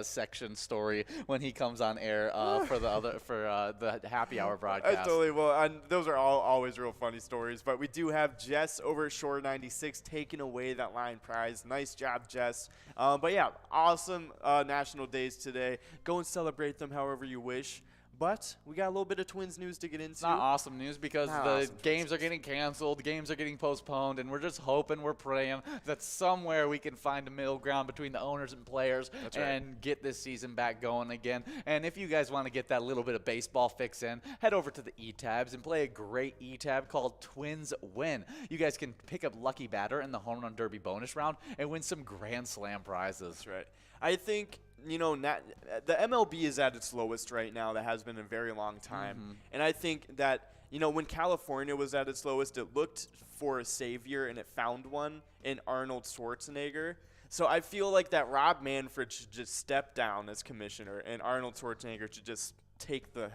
section story when he comes on air for the happy hour broadcast. I totally will. And those are all always real funny stories. But we do have Jess over at Shore 96 taking away that line prize. Nice job, Jess. But yeah, awesome national days today. Go and celebrate them however you wish. But we got a little bit of Twins news to get into. It's not awesome news because the games are getting canceled, games are getting postponed, and we're just hoping, we're praying that somewhere we can find a middle ground between the owners and players and get this season back going again. And if you guys want to get that little bit of baseball fix in, head over to the E-Tabs and play a great E-Tab called Twins Win. You guys can pick up Lucky Batter in the Home Run Derby bonus round and win some Grand Slam prizes. That's right. I think, the MLB is at its lowest right now. That has been a very long time. And I think that, when California was at its lowest, it looked for a savior, and it found one in Arnold Schwarzenegger. So I feel like that Rob Manfred should just step down as commissioner, and Arnold Schwarzenegger should just take the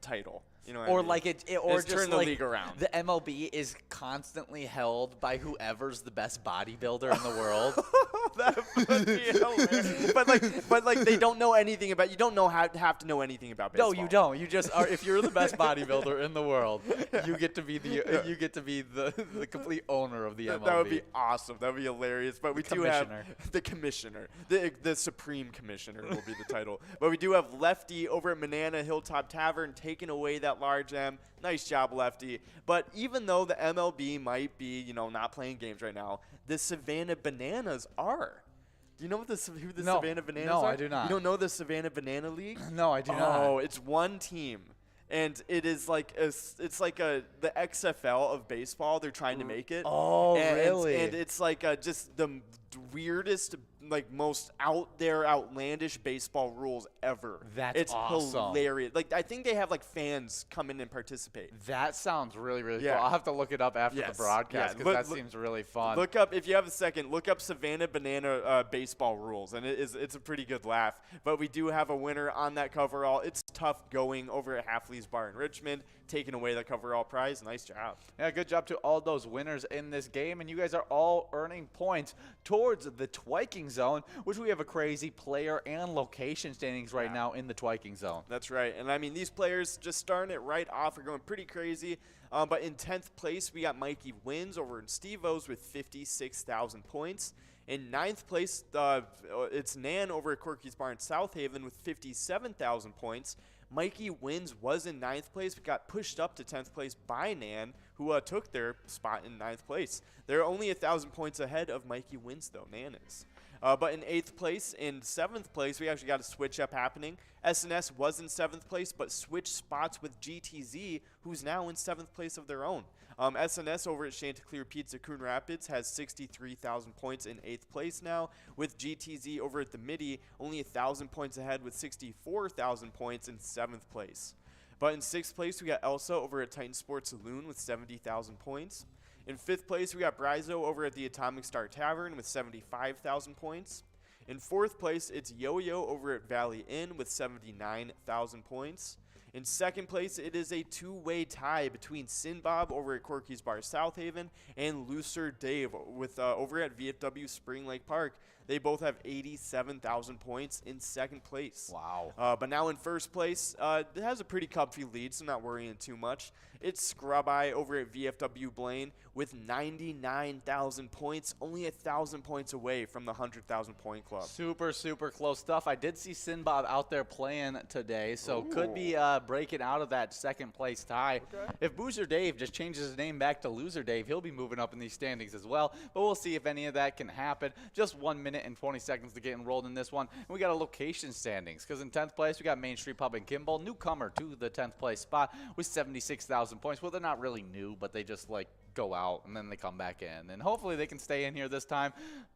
title. You know what I mean? Like or just turn the like league around. the MLB is constantly held by whoever's the best bodybuilder in the world. That would be hilarious. But like they don't know anything about. You don't have to know anything about baseball. No, you don't. You just are. If you're the best bodybuilder in the world, you get to be the complete owner of the MLB. That would be awesome. That would be hilarious. But we do have commissioner. the commissioner. The supreme commissioner will be the title. But we do have Lefty over at Manana Hilltop Tavern taking away that large M. Nice job, Lefty. But even though the MLB might be, not playing games right now, the Savannah Bananas are. Do you know who the Savannah Bananas are? No, I do not. You don't know the Savannah Banana League? No, I do not. Oh, it's one team. And it is like the XFL of baseball. They're trying to make it. Oh, really? And it's like just the weirdest, like most out there, outlandish baseball rules ever. It's awesome. Hilarious. Like I think they have like fans come in and participate. That sounds really, really Yeah. cool. I'll have to look it up after the broadcast because that seems really fun. Look up, if you have a second, look up Savannah Banana baseball rules, and it's a pretty good laugh. But we do have a winner on that coverall. It's tough going over at Halfley's Bar in Richmond, taking away the coverall prize. Nice job. Yeah, good job to all those winners in this game, and you guys are all earning points towards the Twiking Zone, which we have a crazy player and location standings right now in the Twiking Zone. That's right. And I mean, these players just starting it right off are going pretty crazy. But in 10th place, we got Mikey Wins over in Steve-O's with 56,000 points. In 9th place, it's Nan over at Corky's Bar in South Haven with 57,000 points. Mikey Wins was in 9th place, but got pushed up to 10th place by Nan, who took their spot in 9th place. They're only 1,000 points ahead of Mikey Wins, though. Nan is. But in 8th place and 7th place, we actually got a switch up happening. SNS was in 7th place, but switched spots with GTZ, who's now in 7th place of their own. SNS over at Chanticleer Pizza Coon Rapids has 63,000 points in 8th place now, with GTZ over at the Midi only 1,000 points ahead with 64,000 points in 7th place. But in 6th place, we got Elsa over at Titan Sports Saloon with 70,000 points. In 5th place, we got Bryzo over at the Atomic Star Tavern with 75,000 points. In 4th place, it's Yo-Yo over at Valley Inn with 79,000 points. In 2nd place, it is a two-way tie between Sinbob over at Corky's Bar South Haven and Looser Dave with over at VFW Spring Lake Park. They both have 87,000 points in 2nd place. Wow. But now in 1st place, it has a pretty comfy lead, so not worrying too much. It's Scrub Eye over at VFW Blaine with 99,000 points, only 1,000 points away from the 100,000 point club. Super, super close stuff. I did see Sinbob out there playing today, so could be breaking out of that 2nd place tie. Okay. If Boozer Dave just changes his name back to Loser Dave, he'll be moving up in these standings as well. But we'll see if any of that can happen. Just 1 minute and 20 seconds to get enrolled in this one. And we got a location standings, because in 10th place, we got Main Street Pub in Kimball, newcomer to the 10th place spot with 76,000 points. Well, they're not really new, but they just like go out and then they come back in, and hopefully they can stay in here this time.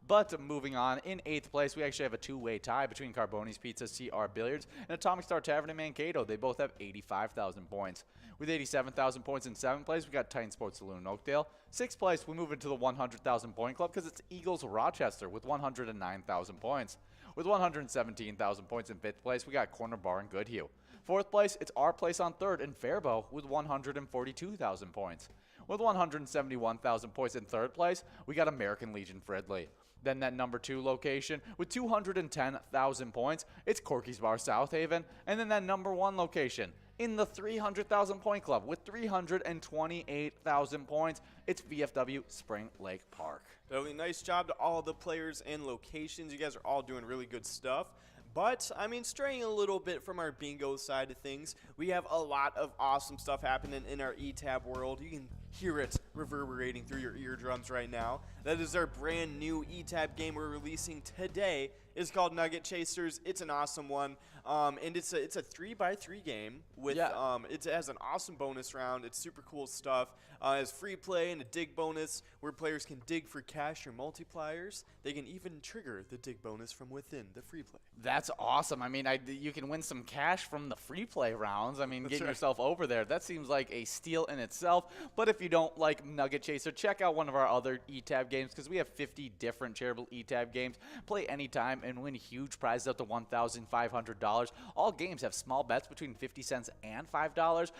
But moving on, in 8th place, we actually have a two-way tie between Carboni's Pizza, CR Billiards, and Atomic Star Tavern in Mankato. They both have 85,000 points. With 87,000 points in 7th place, we got Titan Sports Saloon in Oakdale. 6th place, we move into the 100,000 point club because it's Eagles Rochester with 109,000 points. With 117,000 points in 5th place, we got Corner Bar in Goodhue. 4th place, it's our place on 3rd in Faribault with 142,000 points. With 171,000 points in 3rd place, we got American Legion Fridley. Then that number 2 location with 210,000 points, it's Corky's Bar South Haven. And then that number 1 location in the 300,000 point club with 328,000 points, it's VFW Spring Lake Park. Definitely nice job to all the players and locations. You guys are all doing really good stuff. But, I mean, straying a little bit from our bingo side of things, we have a lot of awesome stuff happening in our eTab world. You can hear it reverberating through your eardrums right now. That is our brand new eTab game we're releasing today. It's called Nugget Chasers. It's an awesome one. And it's a 3x3 game with it has an awesome bonus round. It's super cool stuff. It has free play and a dig bonus where players can dig for cash or multipliers. They can even trigger the dig bonus from within the free play. That's awesome. I mean, you can win some cash from the free play rounds. I mean, getting right. yourself over there, that seems like a steal in itself. But if you don't like Nugget Chaser, check out one of our other eTab games because we have 50 different charitable eTab games. Play anytime and win huge prizes up to $1,500. All games have small bets between 50 cents and $5.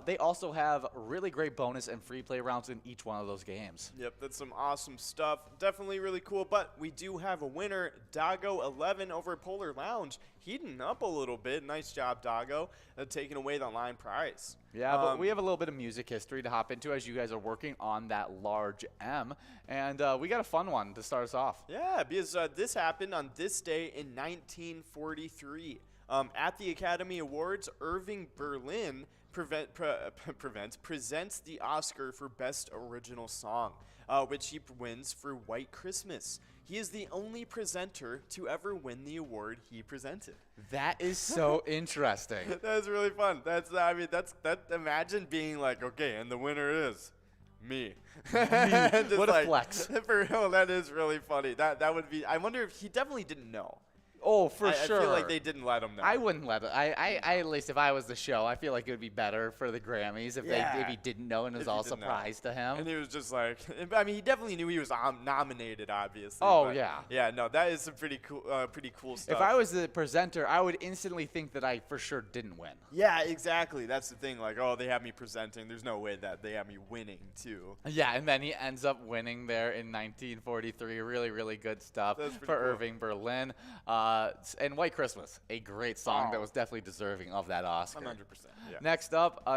They also have really great bonus and free play rounds in each one of those games. Yep, that's some awesome stuff. Definitely really cool. But we do have a winner, Doggo11 over at Polar Lounge. Heating up a little bit. Nice job, Doggo, taking away the line prize. Yeah, but we have a little bit of music history to hop into as you guys are working on that large M. And we got a fun one to start us off. Yeah, because this happened on this day in 1943. At the Academy Awards, Irving Berlin presents the Oscar for Best Original Song, which he wins for White Christmas. He is the only presenter to ever win the award he presented. That is so interesting. That's really fun. Imagine being like, okay, and the winner is me. What a flex. For real, that is really funny. That would be. I wonder if he definitely didn't know. Oh, for sure. I feel like they didn't let him know. I wouldn't let it. I at least if I was the show, I feel like it would be better for the Grammys if he didn't know and it was all surprise to him. And he was just like, I mean, he definitely knew he was nominated, obviously. Oh, yeah. Yeah, no, that is some pretty cool stuff. If I was the presenter, I would instantly think that I for sure didn't win. Yeah, exactly. That's the thing. Like, oh, they have me presenting. There's no way that they have me winning, too. Yeah, and then he ends up winning there in 1943. Really, really good stuff for cool. Irving Berlin. And White Christmas, a great song that was definitely deserving of that Oscar. 100%. Yeah. Next up,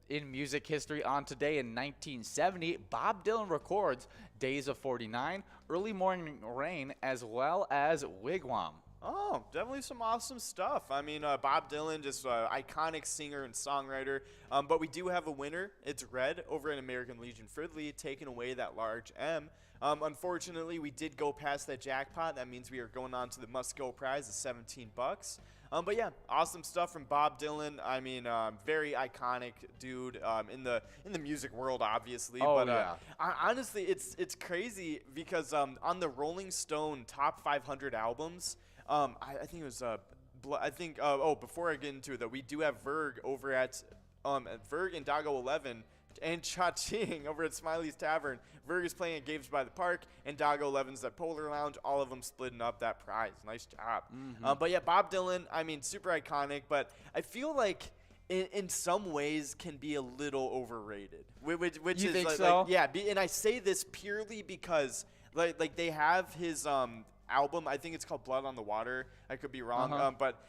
in music history on today in 1970, Bob Dylan records Days of 49, Early Morning Rain, as well as Wigwam. Oh, definitely some awesome stuff. I mean, Bob Dylan, just iconic singer and songwriter. But we do have a winner. It's Red over in American Legion Fridley, taking away that large M. Unfortunately, we did go past that jackpot. That means we are going on to the must-go prize of $17. But yeah, awesome stuff from Bob Dylan. I mean, very iconic dude in the music world, obviously. Oh, but yeah. honestly, it's crazy because on the Rolling Stone top 500 albums, I think it was before I get into it though, we do have Verg over at Verg and Dago 11 and Cha-Ching over at Smiley's Tavern. Verg is playing at Games by the Park, and Dago 11's at Polar Lounge. All of them splitting up that prize. Nice job. But yeah, Bob Dylan, I mean, super iconic, but I feel like in some ways can be a little overrated. Which You is think like, so? yeah, and I say this purely because like they have his album. I think it's called Blood on the Water. I could be wrong, but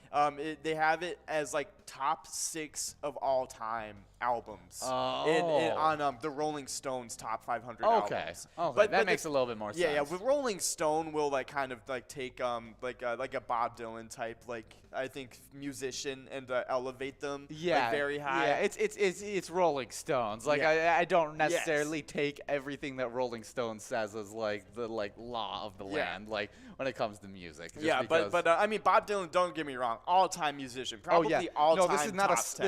they have it as like top 6 of all time albums on the Rolling Stones top 500 albums. Okay, but that makes a little bit more sense. Yeah, with Rolling Stone will like kind of like take like a Bob Dylan type, like I think musician, and elevate them like, very high. Yeah, it's Rolling Stones. Like I don't necessarily take everything that Rolling Stone says as like the law of the land, like when it comes to music. Yeah, but I mean, Bob Dylan, don't get me wrong, all-time musician, probably all-time. No, this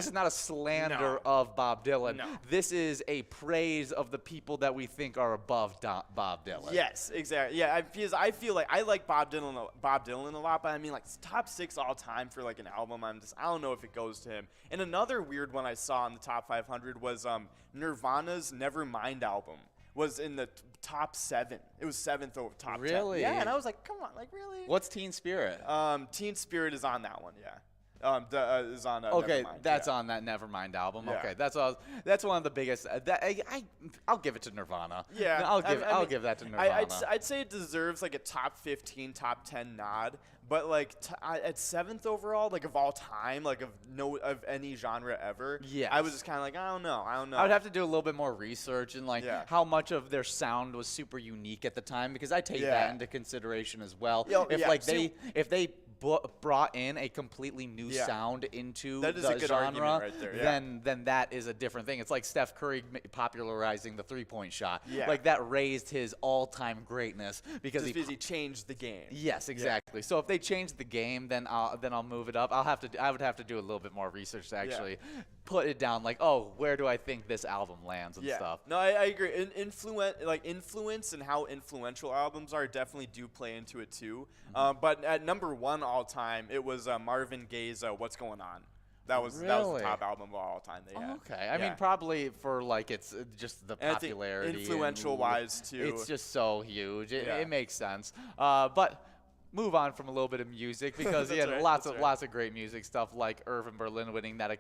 is not a slander of Bob Dylan. No. This is a praise of the people that we think are above Bob Dylan. Yes, exactly. Yeah, because I feel like I like Bob Dylan a lot, but I mean, like top 6 all-time for like an album, I don't know if it goes to him. And another weird one I saw in the top 500 was Nirvana's Nevermind album. Was in the top 7. It was 7th over top 10. Really? Yeah, and I was like, come on, like really? What's Teen Spirit? Teen Spirit is on that one, yeah. Is on okay, Nevermind, that's on that Nevermind album. Yeah. Okay, that's one of the biggest. I'll give it to Nirvana. Yeah, I'll give that to Nirvana. I'd say it deserves like a top 15, top 10 nod, but like at 7th overall, like of all time, like of any genre ever. Yes. I was just kind of like, I don't know. I would have to do a little bit more research and like how much of their sound was super unique at the time, because I take that into consideration as well. If they brought in a completely new sound into the genre, right there, then that is a different thing. It's like Steph Curry popularizing the three-point shot. Yeah. Like that raised his all-time greatness because he changed the game. Yes, exactly. So if they change the game, then I'll move it up. I would have to do a little bit more research to actually put it down. Like, oh, where do I think this album lands and stuff? No, I agree. Influence and how influential albums are definitely do play into it too. But at number 1 all time, it was Marvin Gaye's "What's Going On." That was the top album of all time they had. Okay, I mean probably for like it's just the popularity, influential wise too. It's just so huge. It makes sense. But move on from a little bit of music because he had lots of great music stuff, like Irving Berlin winning that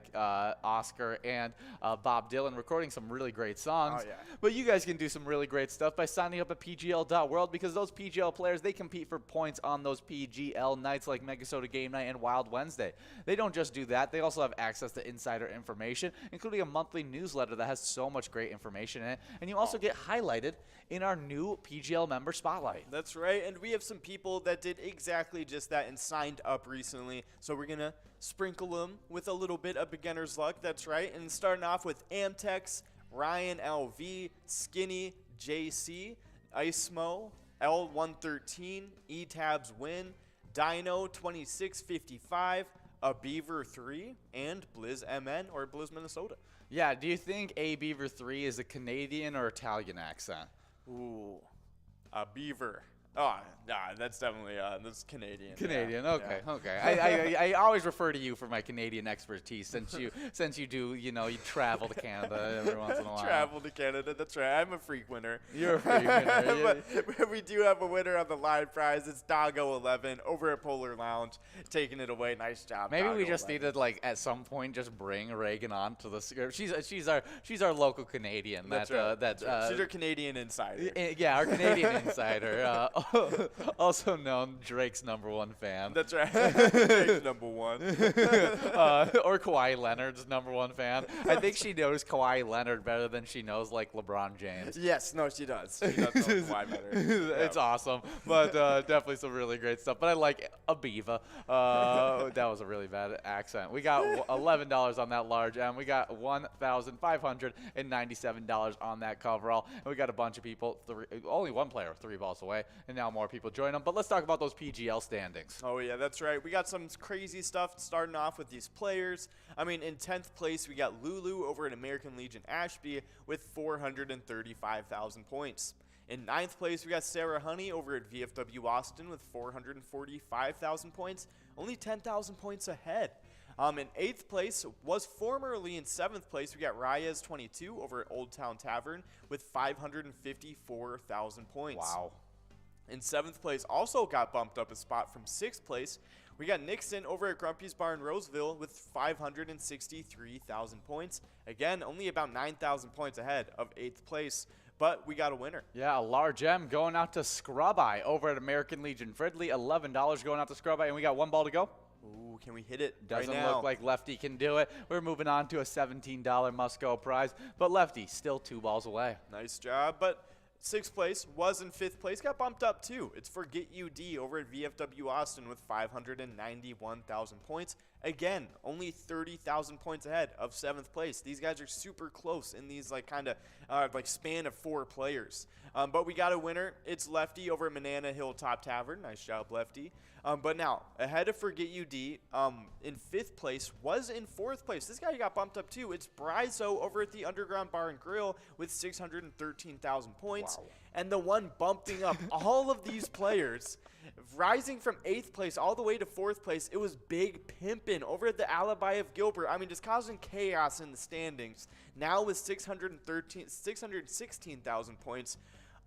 Oscar, and Bob Dylan recording some really great songs. Oh, yeah. But you guys can do some really great stuff by signing up at PGL.World, because those PGL players, they compete for points on those PGL nights like MegaSota Game Night and Wild Wednesday. They don't just do that. They also have access to insider information, including a monthly newsletter that has so much great information in it. And you also get highlighted in our new PGL member spotlight. That's right. And we have some people that did exactly just that and signed up recently. So we're going to sprinkle them with a little bit of beginner's luck. That's right. And starting off with Amtex, Ryan LV, Skinny, JC, Icemo, L113, eTabs Win, Dino 2655, A Beaver 3, and Blizz MN or Blizz Minnesota. Yeah, do you think A Beaver 3 is a Canadian or Italian accent? Ooh, A Beaver. Oh, nah, that's definitely that's Canadian. Canadian, okay, okay. I always refer to you for my Canadian expertise, since you do, you travel to Canada every once in a while. Travel to Canada, that's right. I'm a freak winner. You're a freak winner. But we do have a winner on the live prize. It's Dago 11 over at Polar Lounge, taking it away. Nice job. Maybe Dago we just 11. need to at some point just bring Reagan on to the script. She's our local Canadian. That's right. She's our Canadian insider. Yeah, our Canadian insider. Also known Drake's #1 fan. That's right. Drake's #1. Or Kawhi Leonard's #1 fan. I think she knows Kawhi Leonard better than she knows like LeBron James. Yes, no, she does. She does know Kawhi better. It's awesome, but definitely some really great stuff. But I like Abiva. That was a really bad accent. We got $11 on that large M. We got $1,597 on that coverall. And we got a bunch of people, only one player 3 balls away, and now more people join them. But let's talk about those PGL standings. Oh, yeah, that's right. We got some crazy stuff starting off with these players. I mean, in 10th place, we got Lulu over at American Legion Ashby with 435,000 points. In 9th place, we got Sarah Honey over at VFW Austin with 445,000 points, only 10,000 points ahead. In 8th place was formerly in 7th place. We got Reyes22 over at Old Town Tavern with 554,000 points. Wow. In 7th place, also got bumped up a spot from 6th place. We got Nixon over at Grumpy's Bar in Roseville with 563,000 points. Again, only about 9,000 points ahead of 8th place. But we got a winner. Yeah, a large M going out to Scrub Eye over at American Legion Fridley. $11 going out to Scrub Eye, and we got 1 ball to go. Ooh, can we hit it Doesn't right now? look like Lefty can do it. We're moving on to a $17 must-go prize, but Lefty still 2 balls away. Nice job. But 6th place was in 5th place. Got bumped up too. It's Forget UD over at VFW Austin with 591,000 points. Again, only 30,000 points ahead of 7th place. These guys are super close in these kind of span of 4 players. But we got a winner. It's Lefty over at Manana Hilltop Tavern. Nice job, Lefty. But now, ahead of Forget UD, in 5th place, was in 4th place. This guy got bumped up too. It's Bryzo over at the Underground Bar and Grill with 613,000 points. Wow. And the one bumping up all of these players, rising from 8th place all the way to 4th place, it was Big Pimpin' over at the Alibi of Gilbert. I mean, just causing chaos in the standings. Now with 616,000 points,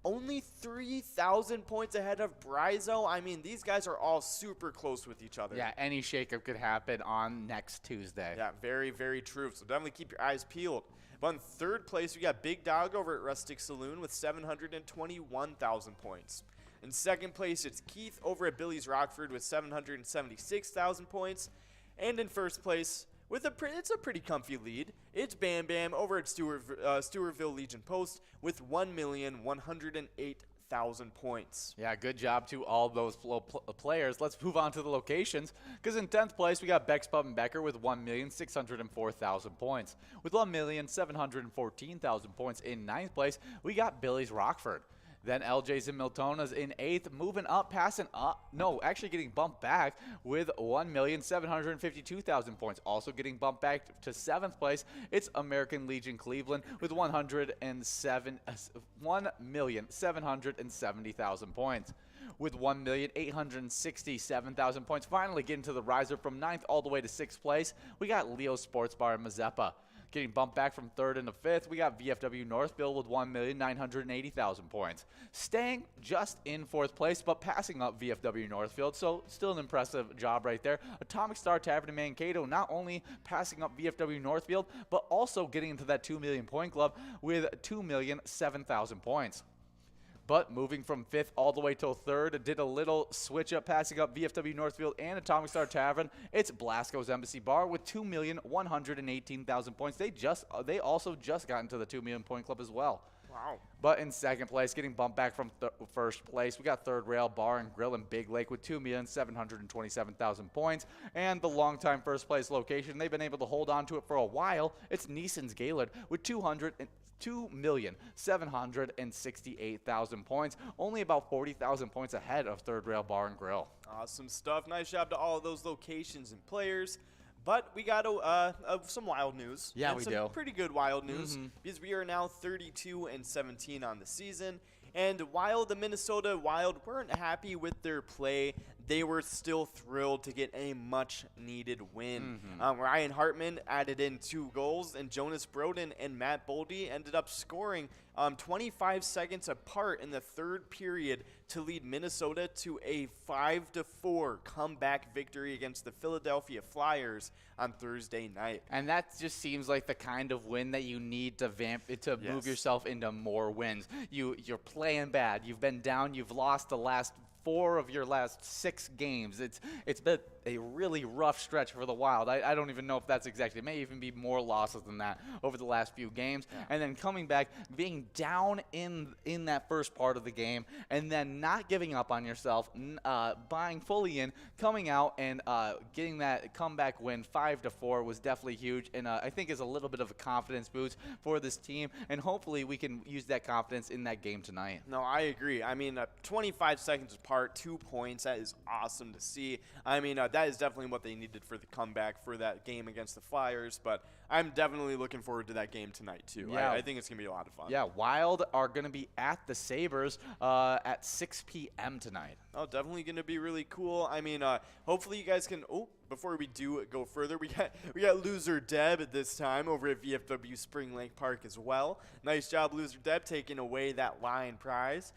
only 3,000 points ahead of Bryzo. I mean, these guys are all super close with each other. Yeah, any shakeup could happen on next Tuesday. Yeah, very, very true. So definitely keep your eyes peeled. But in 3rd place, we got Big Dog over at Rustic Saloon with 721,000 points. In 2nd place, it's Keith over at Billy's Rockford with 776,000 points. And in 1st place, with it's a pretty comfy lead, it's Bam Bam over at Stewartville Legion Post with 1,108,000 points. Yeah, good job to all those players. Let's move on to the locations, because in 10th place, we got Beck's Pub and Becker with 1,604,000 points. With 1,714,000 points in 9th place, we got Billy's Rockford. Then LJ's and Miltona's in 8th, moving up, passing up. No, actually getting bumped back with 1,752,000 points. Also getting bumped back to 7th place, it's American Legion Cleveland with 1,770,000 points. With 1,867,000 points. Finally getting to the riser from 9th all the way to 6th place, we got Leo's Sports Bar in Mazeppa. Getting bumped back from 3rd into 5th, we got VFW Northville with 1,980,000 points. Staying just in 4th place, but passing up VFW Northfield, so still an impressive job right there. Atomic Star Tavern in Mankato not only passing up VFW Northfield, but also getting into that 2 million point club with 2,007,000 points. But moving from 5th all the way till 3rd, did a little switch up, passing up VFW Northfield and Atomic Star Tavern. It's Blasco's Embassy Bar with 2,118,000 points. They also just got into the 2 million point club as well. Wow. But in 2nd place, getting bumped back from 1st place, we got 3rd Rail Bar and Grill in Big Lake with 2,727,000 points. And the longtime 1st place location, they've been able to hold on to it for a while. It's Neeson's Gaylord with 2,768,000 points, only about 40,000 points ahead of 3rd Rail Bar and Grill. Awesome stuff. Nice job to all of those locations and players. But we got some wild news. Yeah, and we some do. Pretty good wild news because we are now 32-17 on the season. And while the Minnesota Wild weren't happy with their play they were still thrilled to get a much-needed win. Ryan Hartman added in 2 goals, and Jonas Broden and Matt Boldy ended up scoring 25 seconds apart in the 3rd period to lead Minnesota to a 5-4 comeback victory against the Philadelphia Flyers on Thursday night. And that just seems like the kind of win that you need to move yourself into more wins. You're playing bad. You've been down. You've lost the last 4 of your last 6 games. It's been a really rough stretch for the Wild. I don't even know if that's exactly. It may even be more losses than that over the last few games. Yeah. And then coming back, being down in that first part of the game, and then not giving up on yourself, buying fully in, coming out and getting that comeback win 5-4 was definitely huge, and I think is a little bit of a confidence boost for this team. And hopefully we can use that confidence in that game tonight. No, I agree. I mean, 25 seconds apart, 2 points. That is awesome to see. I mean, that is definitely what they needed for the comeback for that game against the Flyers. But I'm definitely looking forward to that game tonight, too. Yeah. I think it's going to be a lot of fun. Yeah, Wild are going to be at the Sabres at 6 p.m. tonight. Oh, definitely going to be really cool. I mean, hopefully you guys can before we do go further, we got Loser Deb at this time over at VFW Spring Lake Park as well. Nice job, Loser Deb, taking away that Lion prize.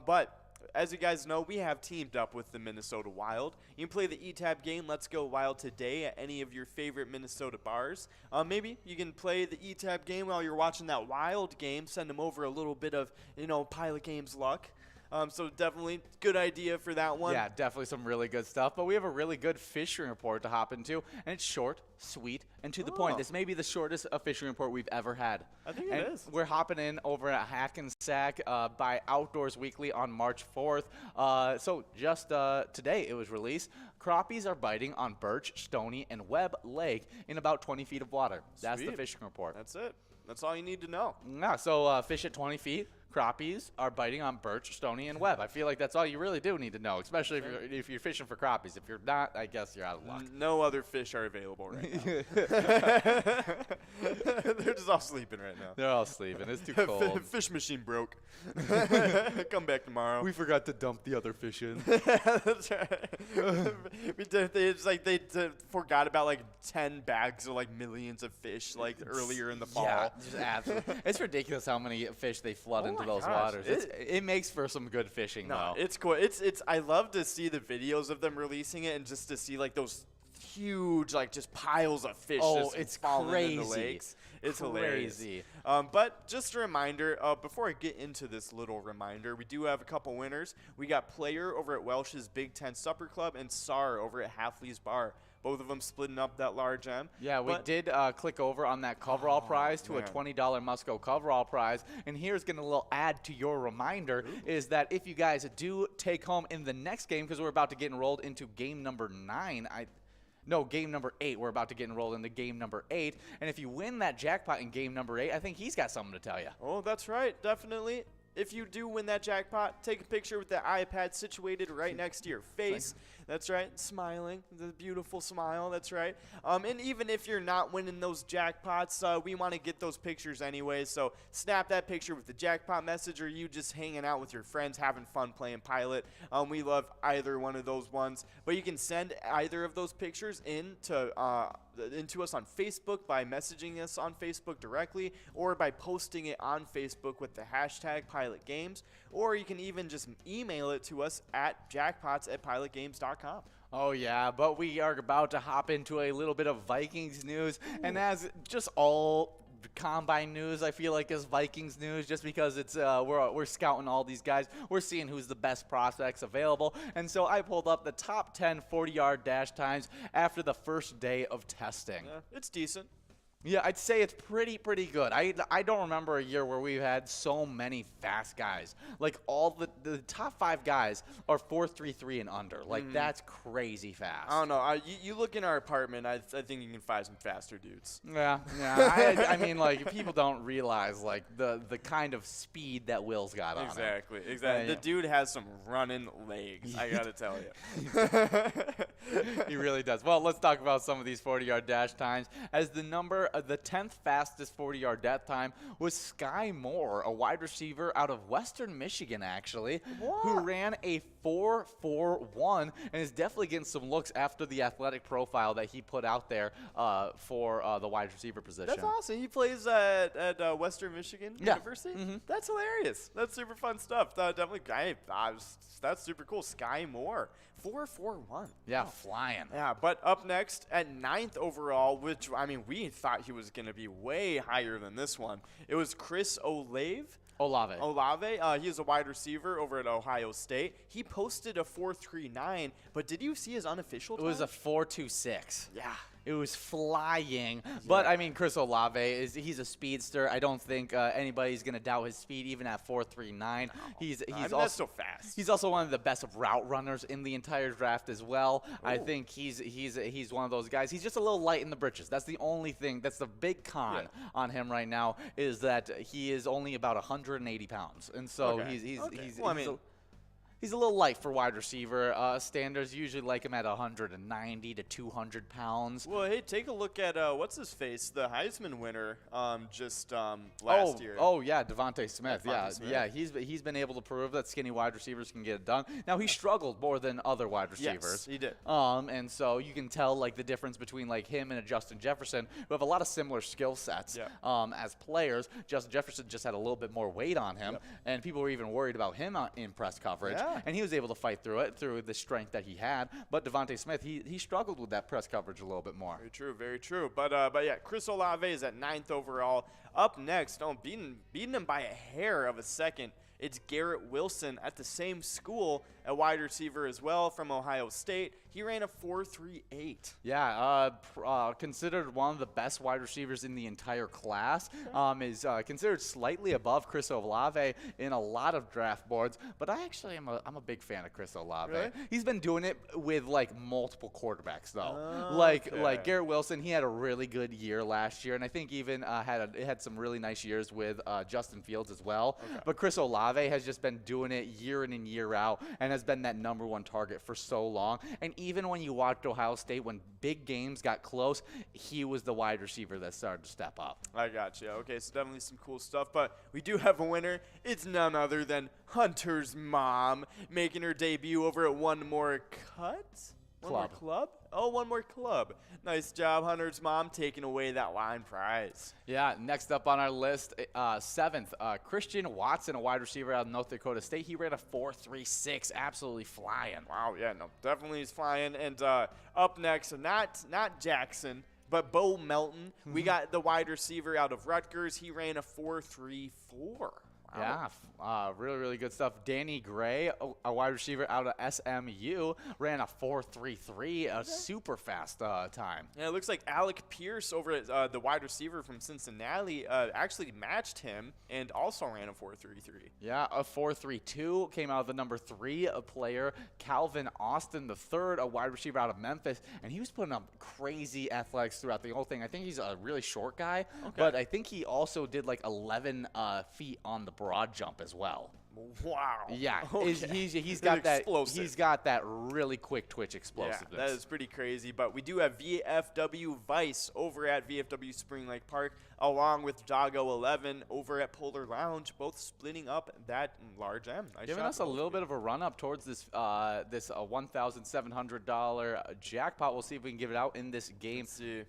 But as you guys know, we have teamed up with the Minnesota Wild. You can play the E-Tab game Let's Go Wild today at any of your favorite Minnesota bars. Maybe you can play the E-Tab game while you're watching that Wild game. Send them over a little bit of, Pilot Games luck. So definitely good idea for that one. Yeah, definitely some really good stuff. But we have a really good fishing report to hop into, and it's short, sweet, and to the point. This may be the shortest fishing report we've ever had. I think it is. We're hopping in over at Hackensack by Outdoors Weekly on March 4th. So just today it was released. Crappies are biting on Birch, Stony, and Webb Lake in about 20 feet of water. That's the fishing report. That's it. That's all you need to know. Yeah, so fish at 20 feet. Crappies are biting on Birch, Stony, and Webb. I feel like that's all you really do need to know, especially if you're fishing for crappies. If you're not, I guess you're out of luck. No other fish are available right now. They're just all sleeping right now. They're all sleeping. It's too cold. Fish machine broke. Come back tomorrow. We forgot to dump the other fish in. That's right. They forgot about like 10 bags of like millions of fish like earlier in the fall. Yeah, just absolutely. It's ridiculous how many fish they flood into those waters. It makes for some good fishing, though. It's cool. It's I love to see the videos of them releasing it and just to see like those huge like just piles of fish. Oh, it's crazy. In the lakes. It's crazy. Hilarious. But just a reminder, before I get into this little reminder, we do have a couple winners. We got Player over at Welsh's Big Ten Supper Club and SAR over at Halfley's Bar. Both of them splitting up that large M. Yeah, we did click over on that coverall prize to a $20 Musco coverall prize. And here's going to little add to your reminder is that if you guys do take home in the next game, because we're about to get enrolled into game number 9, game number 8. We're about to get enrolled into game number 8. And if you win that jackpot in game number 8, I think he's got something to tell you. Oh, that's right. Definitely. If you do win that jackpot, take a picture with the iPad situated right next to your face. That's right, smiling, the beautiful smile, that's right. And even if you're not winning those jackpots, we want to get those pictures anyway. So snap that picture with the jackpot message or you just hanging out with your friends, having fun playing Pilot. We love either one of those ones. But you can send either of those pictures into us on Facebook by messaging us on Facebook directly or by posting it on Facebook with the hashtag PilotGames, or you can even just email it to us at jackpots@pilotgames.com. Oh, yeah, but we are about to hop into a little bit of Vikings news, and as just all combine news, I feel like is Vikings news, just because it's we're scouting all these guys. We're seeing who's the best prospects available, and so I pulled up the top 10 40-yard dash times after the first day of testing. Yeah, it's decent. Yeah, I'd say it's pretty good. I don't remember a year where we've had so many fast guys. Like all the top 5 guys are 4.33 and under. Like that's crazy fast. I don't know. You look in our apartment. I think you can find some faster dudes. Yeah. I mean, like people don't realize like the kind of speed that Will's got on him. Exactly. The dude has some running legs. I gotta tell you. He really does. Well, let's talk about some of these 40-yard dash times. As the number the 10th fastest 40-yard dash time was Sky Moore, a wide receiver out of Western Michigan, actually, who ran a 4.41 and is definitely getting some looks after the athletic profile that he put out there for the wide receiver position. That's awesome. He plays at Western Michigan University? That's hilarious. That's super fun stuff. Definitely, that's super cool. Sky Moore, 4.41. Yeah, flying. Yeah, but up next at 9th overall, which, I mean, we thought he was going to be way higher than this one. It was Chris Olave. He is a wide receiver over at Ohio State. He posted a 4.39, but did you see his unofficial time? It was a 4.26. Yeah. It was flying. But, I mean, Chris Olave, he's a speedster. I don't think anybody's going to doubt his speed, even at 4.39. He's also, that's so fast. He's also one of the best route runners in the entire draft as well. Ooh. I think he's one of those guys. He's just a little light in the britches. That's the only thing. That's the big con on him right now, is that he is only about 180 pounds. And so he's a little light for wide receiver. Standards usually like him at 190 to 200 pounds. Well, hey, take a look at what's his face, the Heisman winner, last year. Oh yeah, Devontae Smith. Yeah, he's been able to prove that skinny wide receivers can get it done. Now he struggled more than other wide receivers. Yes, he did. And so you can tell like the difference between like him and a Justin Jefferson, who have a lot of similar skill sets as players. Justin Jefferson just had a little bit more weight on him, and people were even worried about him in press coverage. Yeah. And he was able to fight through it through the strength that he had. But Devontae Smith, he struggled with that press coverage a little bit more. Very true, very true. But yeah, Chris Olave is at 9th overall. Up next, beating him by a hair of a second, it's Garrett Wilson at the same school, a wide receiver as well from Ohio State. He ran a 4.38. Yeah, considered one of the best wide receivers in the entire class. Is considered slightly above Chris Olave in a lot of draft boards. But I'm a big fan of Chris Olave. Really? He's been doing it with like multiple quarterbacks though. Okay. Like Garrett Wilson, he had a really good year last year, and I think even had some really nice years with Justin Fields as well. Okay. But Chris Olave has just been doing it year in and year out, and has been that #1 target for so long. And even when you watched Ohio State, when big games got close, he was the wide receiver that started to step up. I got you. Okay, so definitely some cool stuff. But we do have a winner. It's none other than Hunter's mom, making her debut over at One More Club? Oh, One More Club. Nice job, Hunter's mom, taking away that line prize. Yeah, next up on our list, 7th, Christian Watson, a wide receiver out of North Dakota State. He ran a 4.36, absolutely flying. Wow, yeah, no, definitely he's flying. And up next, not Jackson, but Bo Melton. We got the wide receiver out of Rutgers. He ran a 4.34. Wow. Yeah, really, really good stuff. Danny Gray, a wide receiver out of SMU, ran a 4.33, a super fast time. Yeah, it looks like Alec Pierce over at the wide receiver from Cincinnati actually matched him and also ran a 4.33. Yeah, a 4.32 came out of the number 3 player, Calvin Austin III, a wide receiver out of Memphis, and he was putting up crazy athletics throughout the whole thing. I think he's a really short guy, but I think he also did like 11 feet on the broad jump as well. Wow. Yeah, okay. he's got that. Explosive. He's got that really quick twitch explosiveness. Yeah, that is pretty crazy. But we do have VFW Vice over at VFW Spring Lake Park, along with Doggo 11 over at Polar Lounge, both splitting up that large M. Giving us a little bit of a run up towards this this $1,700 jackpot. We'll see if we can give it out in this game. Let's see.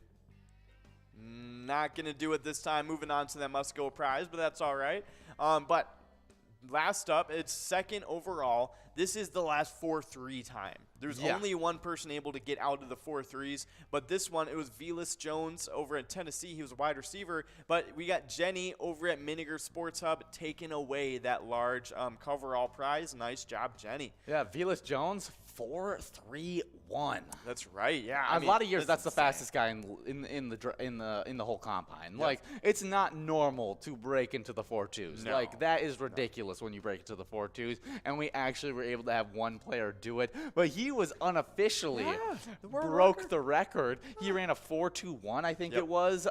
Not gonna do it this time. Moving on to that must-go prize, but that's all right. But last up, it's 2nd overall. This is the last 4.3 time. There's only one person able to get out of the 4.3s, but this one, it was Velas Jones over at Tennessee. He was a wide receiver, but we got Jenny over at Miniger Sports Hub taking away that large coverall prize. Nice job, Jenny. Yeah, Velas Jones, 4.31. That's right. Yeah, a lot of years that's the fastest guy in the whole combine. Yep. Like, it's not normal to break into the 4.2s. No. Like, that is ridiculous when you break into the 4.2s, and we actually were able to have one player do it, but he was unofficially broke the record. He ran a 4.21, I think it was,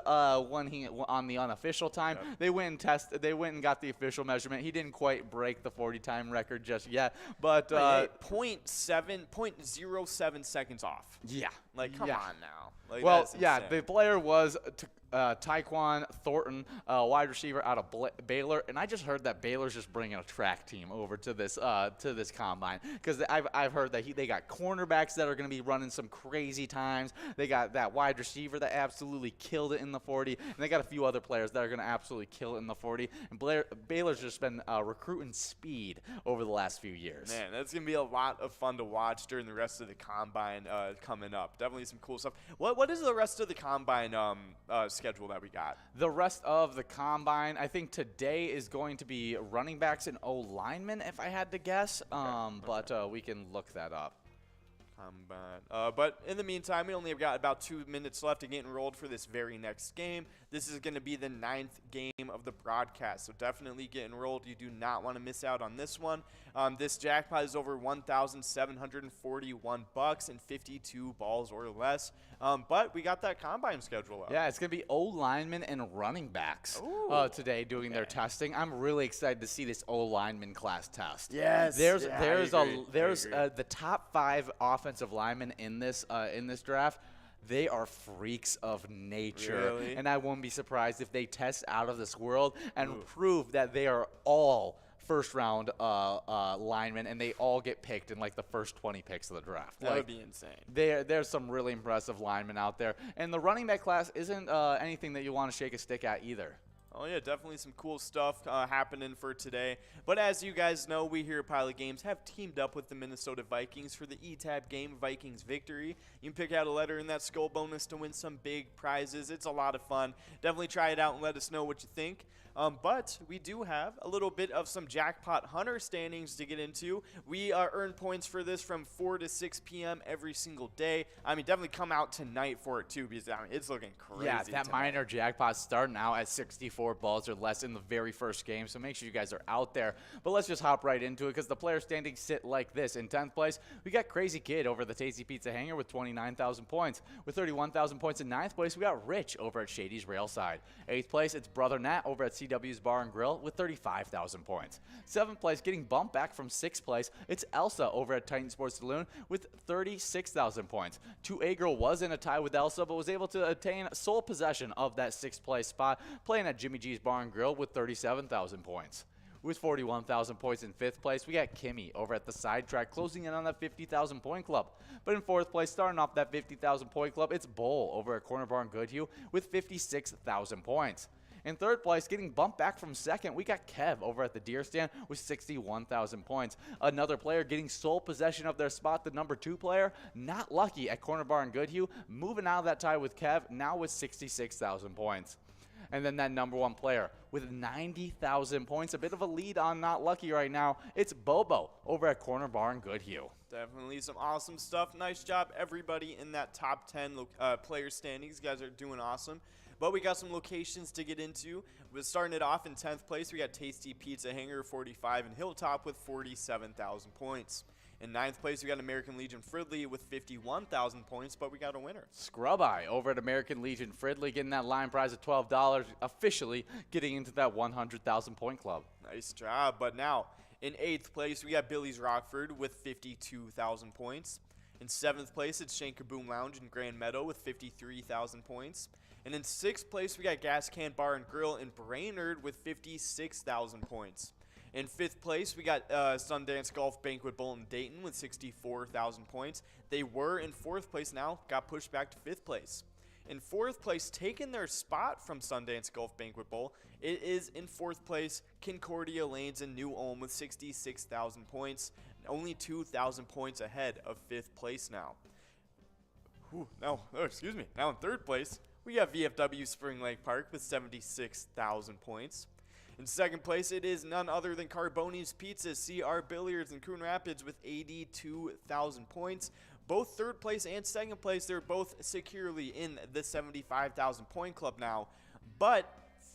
when he on the unofficial time. Yep. They went and got the official measurement. He didn't quite break the 40 time record just yet, but 0.07 seconds off. Yeah. Like, come Yeah. on now. Like, Well, that's yeah, insane. the player was Tyquan Thornton, wide receiver out of Baylor, and I just heard that Baylor's just bringing a track team over to this combine because I've heard that they got cornerbacks that are going to be running some crazy times. They got that wide receiver that absolutely killed it in the 40, and they got a few other players that are going to absolutely kill it in the 40. And Baylor's just been recruiting speed over the last few years. Man, that's going to be a lot of fun to watch during the rest of the combine coming up. Definitely some cool stuff. What is the rest of the combine schedule that we got? The rest of the combine, I think today is going to be running backs and O-linemen, if I had to guess. But we can look that up. Combine. But in the meantime, we only have got about 2 minutes left to get enrolled for this very next game. This is going to be the 9th game of the broadcast, so definitely get enrolled. You do not want to miss out on this one. This jackpot is over $1,741 and 52 balls or less. But we got that combine schedule up. Yeah, it's going to be O-linemen and running backs today doing their testing. I'm really excited to see this O-lineman class test. Yes. There's I agree. the top 5 offensive linemen in this draft. They are freaks of nature. Really? And I won't be surprised if they test out of this world and prove that they are all first-round linemen, and they all get picked in like the first 20 picks of the draft. That would be insane. There's some really impressive linemen out there. And the running back class isn't anything that you want to shake a stick at either. Oh, yeah, definitely some cool stuff happening for today. But as you guys know, we here at Pilot Games have teamed up with the Minnesota Vikings for the ETAB game Vikings Victory. You can pick out a letter in that skull bonus to win some big prizes. It's a lot of fun. Definitely try it out and let us know what you think. But we do have a little bit of some Jackpot Hunter standings to get into. We earn points for this from 4 to 6 p.m. every single day. I mean, definitely come out tonight for it, too, because I mean, it's looking crazy. Yeah, that tonight. minor jackpot's starting out at 64 balls or less in the very first game, so make sure you guys are out there. But let's just hop right into it because the player standings sit like this. In 10th place, we got Crazy Kid over at the Tasty Pizza Hangar with 29,000 points. With 31,000 points in 9th place, we got Rich over at Shady's Railside. 8th place, it's Brother Nat over at CW's Bar and Grill with 35,000 points. 7th place, getting bumped back from 6th place, it's Elsa over at Titan Sports Saloon with 36,000 points. 2A Girl was in a tie with Elsa, but was able to attain sole possession of that 6th place spot, playing at Jimmy G's Bar and Grill with 37,000 points. With 41,000 points in 5th place, we got Kimmy over at the Sidetrack, closing in on that 50,000 point club. But in 4th place, starting off that 50,000 point club, it's Bull over at Corner Bar and Goodhue with 56,000 points. In 3rd place, getting bumped back from 2nd, we got Kev over at the Deer Stand with 61,000 points. Another player getting sole possession of their spot, the number 2 player, Not Lucky at Corner Bar and Goodhue, moving out of that tie with Kev, now with 66,000 points. And then that number 1 player with 90,000 points, a bit of a lead on Not Lucky right now. It's Bobo over at Corner Bar and Goodhue. Definitely some awesome stuff. Nice job, everybody in that top 10 player standings. You guys are doing awesome. But we got some locations to get into. We're starting it off in 10th place. We got Tasty Pizza Hangar 45 and Hilltop with 47,000 points. In 9th place, we got American Legion Fridley with 51,000 points, but we got a winner. Scrub Eye over at American Legion Fridley getting that line prize of $12, officially getting into that 100,000 point club. Nice job. But now, in 8th place, we got Billy's Rockford with 52,000 points. In 7th place, it's Shankaboom Lounge in Grand Meadow with 53,000 points. And in 6th place, we got Gas Can Bar and Grill in Brainerd with 56,000 points. In 5th place, we got Sundance Golf Banquet Bowl in Dayton with 64,000 points. They were in 4th place now, got pushed back to 5th place. In 4th place, taking their spot from Sundance Golf Banquet Bowl, it is in 4th place, Concordia Lanes in New Ulm with 66,000 points. Only 2,000 points ahead of 5th place now. Now in 3rd place, we got VFW Spring Lake Park with 76,000 points. In 2nd place, it is none other than Carboni's Pizza, CR Billiards in Coon Rapids with 82,000 points. Both 3rd place and 2nd place, they're both securely in the 75,000 point club now. But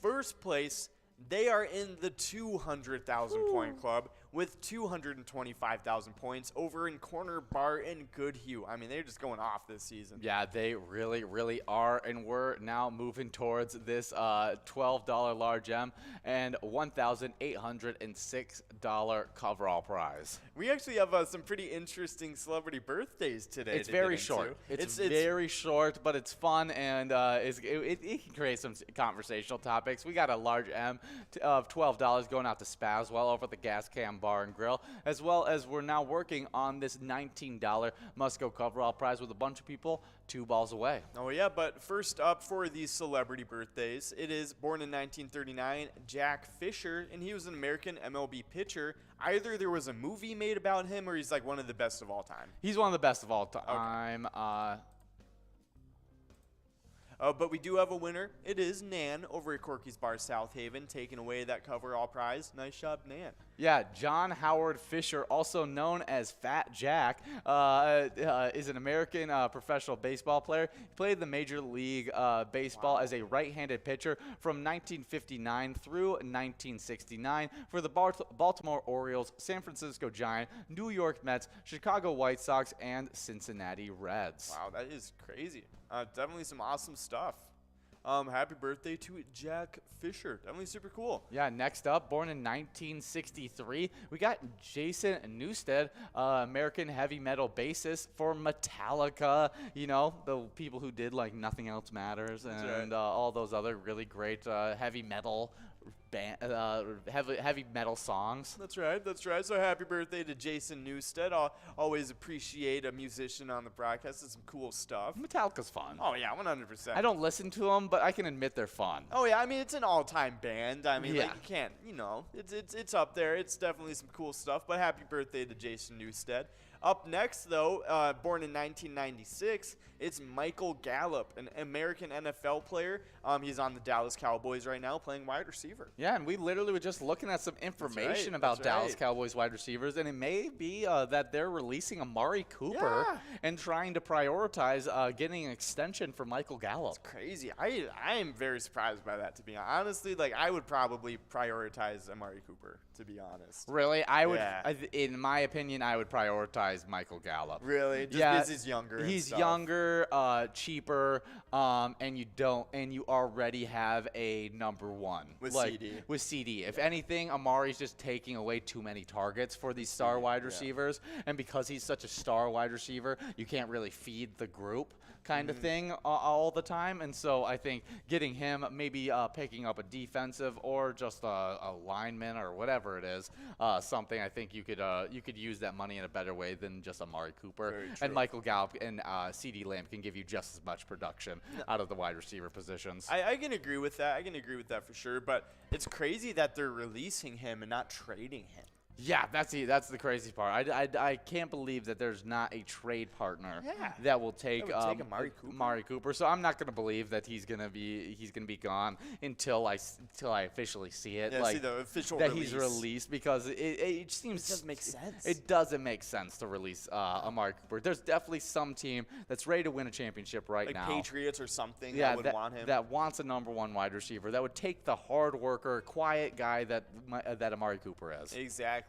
1st place, they are in the 200,000 point club with 225,000 points over in Corner Bar and Goodhue. I mean, they're just going off this season. Yeah, they really, really are. And we're now moving towards this $12 large M and $1,806 coverall prize. We actually have some pretty interesting celebrity birthdays today. It's very short. It's very short, but it's fun, and it can create some conversational topics. We got a large M of $12 going out to Spazwell over at the Gas Cam Bar and Grill, as well as we're now working on this $19 Musco coverall prize with a bunch of people 2 balls away. Oh, yeah, but first up for these celebrity birthdays, it is born in 1939, Jack Fisher, and he was an American MLB pitcher. Either there was a movie made about him or he's like one of the best of all time. He's one of the best of all time. Okay. But we do have a winner. It is Nan over at Corky's Bar South Haven, taking away that coverall prize. Nice job, Nan. Yeah, John Howard Fisher, also known as Fat Jack, is an American professional baseball player. He played the Major League Baseball as a right-handed pitcher from 1959 through 1969 for the Baltimore Orioles, San Francisco Giants, New York Mets, Chicago White Sox, and Cincinnati Reds. Wow, that is crazy. Definitely some awesome stuff. Happy birthday to Jack Fisher. Definitely super cool. Yeah, next up, born in 1963, we got Jason Newsted, American heavy metal bassist for Metallica. You know, the people who did like Nothing Else Matters and all those other really great heavy metal heavy metal songs. That's right. That's right. So happy birthday to Jason Newsted. I'll always appreciate a musician on the broadcast. It's some cool stuff. Metallica's fun. Oh, yeah, 100%. I don't listen to them, but I can admit they're fun. Oh, yeah. I mean, it's an all-time band. I mean, yeah. like, you can't, you know, it's up there. It's definitely some cool stuff. But happy birthday to Jason Newsted. Up next, though, born in 1996, it's Michael Gallup, an American NFL player. He's on the Dallas Cowboys right now playing wide receiver. Yeah, and we literally were just looking at some information about Dallas Cowboys wide receivers, and it may be that they're releasing Amari Cooper and trying to prioritize getting an extension for Michael Gallup. It's crazy. I am very surprised by that, to be honest. Honestly, like, I would probably prioritize Amari Cooper, to be honest. Really? I would, in my opinion, I would prioritize Michael Gallup. Really? Just because he's younger. He's younger, cheaper, and you already have a number one with CD. With CD. If anything, Amari's just taking away too many targets for these star wide receivers, and because he's such a star wide receiver, you can't really feed the group kind of thing all the time. And so I think getting him, maybe picking up a defensive or just a lineman or whatever it is, something I think you could use that money in a better way than just Amari Cooper. And Michael Gallup and CeeDee Lamb can give you just as much production out of the wide receiver positions. I can agree with that. I can agree with that for sure. But it's crazy that they're releasing him and not trading him. Yeah, that's the crazy part. I can't believe that there's not a trade partner that will take Amari Cooper. So I'm not going to believe that he's going to be gone until I officially see it. Yeah, like, see the official that release. He's released, because it seems it doesn't make sense. It doesn't make sense to release Amari Cooper. There's definitely some team that's ready to win a championship right now, like Patriots or something. that would want him. That wants a number one wide receiver that would take the hard worker, quiet guy that Amari Cooper is. Exactly.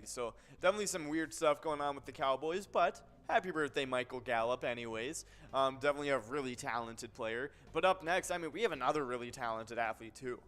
So definitely some weird stuff going on with the Cowboys, but happy birthday, Michael Gallup, anyways. Definitely a really talented player. But up next, I mean, we have another really talented athlete, too.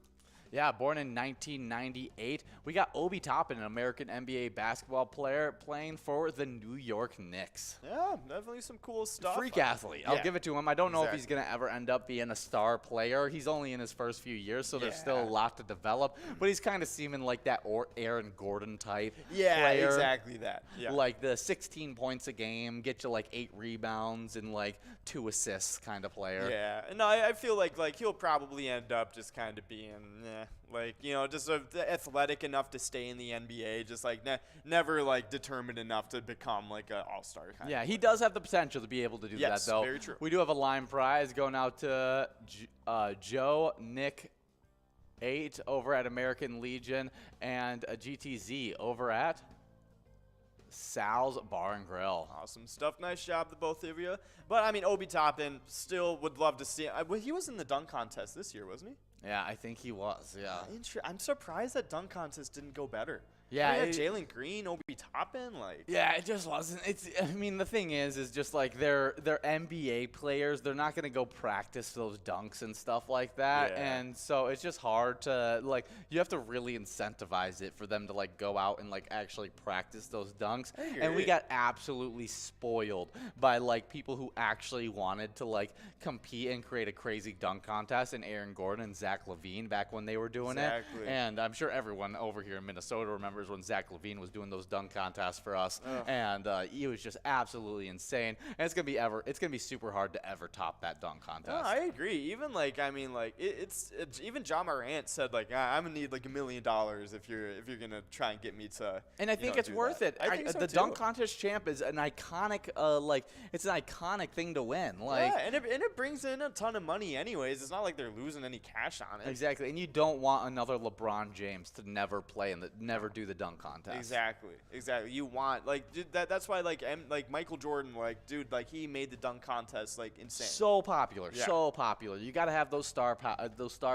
Yeah, born in 1998, we got Obi Toppin, an American NBA basketball player playing for the New York Knicks. Yeah, definitely some cool stuff. Freak athlete. I'll give it to him. I don't know if he's going to ever end up being a star player. He's only in his first few years, so there's still a lot to develop. But he's kind of seeming like that Aaron Gordon type player. Exactly that. Yeah. Like the 16 points a game, get you like 8 rebounds and like 2 assists kind of player. Yeah. No, I feel like he'll probably end up just kind of being like, you know, just athletic enough to stay in the NBA, just like never like determined enough to become like an all-star kind of he does have the potential to be able to do that, though. Very true. We do have a line prize going out to Joe Nick 8 over at American Legion and a GTZ over at Sal's Bar and Grill. Awesome stuff. Nice job to both of you. But, I mean, Obi Toppin, still would love to see him. He was in the dunk contest this year, wasn't he? Yeah, I think he was, yeah. I'm surprised that dunk contest didn't go better. Yeah, I mean, Jalen Green, Obi Toppin, like. Yeah, it just wasn't. I mean, the thing is just like they're NBA players. They're not gonna go practice those dunks and stuff like that, Yeah. and so it's just hard to like. You have to really incentivize it for them to like go out and like actually practice those dunks. And we got absolutely spoiled by like people who actually wanted to like compete and create a crazy dunk contest, and Aaron Gordon and Zach LaVine back when they were doing it. And I'm sure everyone over here in Minnesota remembers when Zach LaVine was doing those dunk contests for us, and he was just absolutely insane. And it's gonna be super hard to ever top that dunk contest. No, I agree. Even like it's even John Morant said like I'm gonna need like $1 million if you're gonna try and get me to. And I think it's worth it. I think so the too. dunk contest champ is an iconic it's an iconic thing to win. Like yeah, and it brings in a ton of money anyways. It's not like they're losing any cash on it. Exactly, and you don't want another LeBron James to never play and never do the dunk contest. Exactly. You want like dude, that's why like Michael Jordan, like dude, like he made the dunk contest like insane. So popular. You got to have those star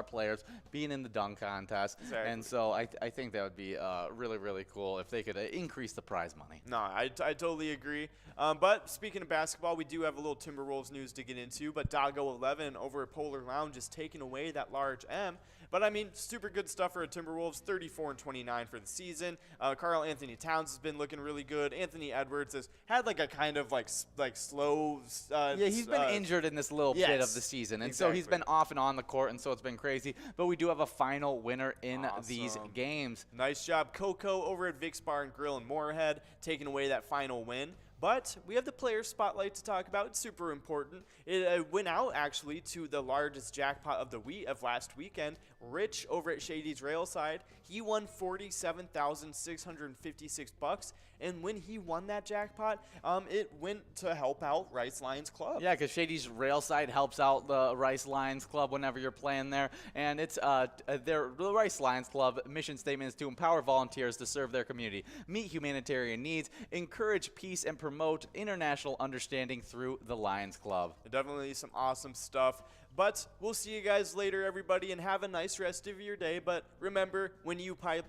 players being in the dunk contest. Exactly. And so I think that would be really, really cool if they could increase the prize money. No, I totally agree. But speaking of basketball, we do have a little Timberwolves news to get into. But Doggo 11 over at Polar Lounge is taking away that large M. But I mean, super good stuff for a Timberwolves, 34-29 for the season. Karl Anthony Towns has been looking really good. Anthony Edwards has had like a kind of like slow. Yeah, he's been injured in this little bit of the season, and so he's been off and on the court, and so it's been crazy. But we do have a final winner in these games. Nice job, Coco over at Vic's Bar and Grill in Moorhead, taking away that final win. But we have the player spotlight to talk about. It's super important. It went out actually to the largest jackpot of last weekend. Rich over at Shady's Railside, he won $47,656. And when he won that jackpot, it went to help out Rice Lions Club. Yeah, because Shady's Railside helps out the Rice Lions Club whenever you're playing there. And it's the Rice Lions Club mission statement is to empower volunteers to serve their community, meet humanitarian needs, encourage peace, and promote international understanding through the Lions Club. Definitely some awesome stuff. But we'll see you guys later, everybody, and have a nice rest of your day. But remember, when you play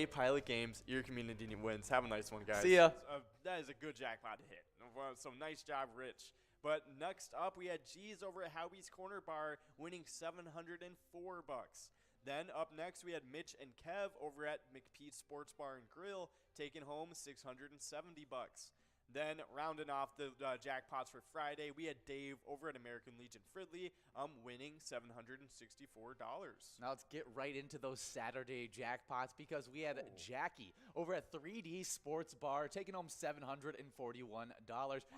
Pilot Games, your community wins. Have a nice one, guys. See ya. That is a good jackpot to hit. So nice job, Rich. But next up, we had G's over at Howie's Corner Bar winning $704. Then up next, we had Mitch and Kev over at McPete's Sports Bar and Grill taking home $670. Then rounding off the jackpots for Friday, we had Dave over at American Legion Fridley winning $764. Now let's get right into those Saturday jackpots because we had Jackie over at 3D Sports Bar taking home $741. Wow.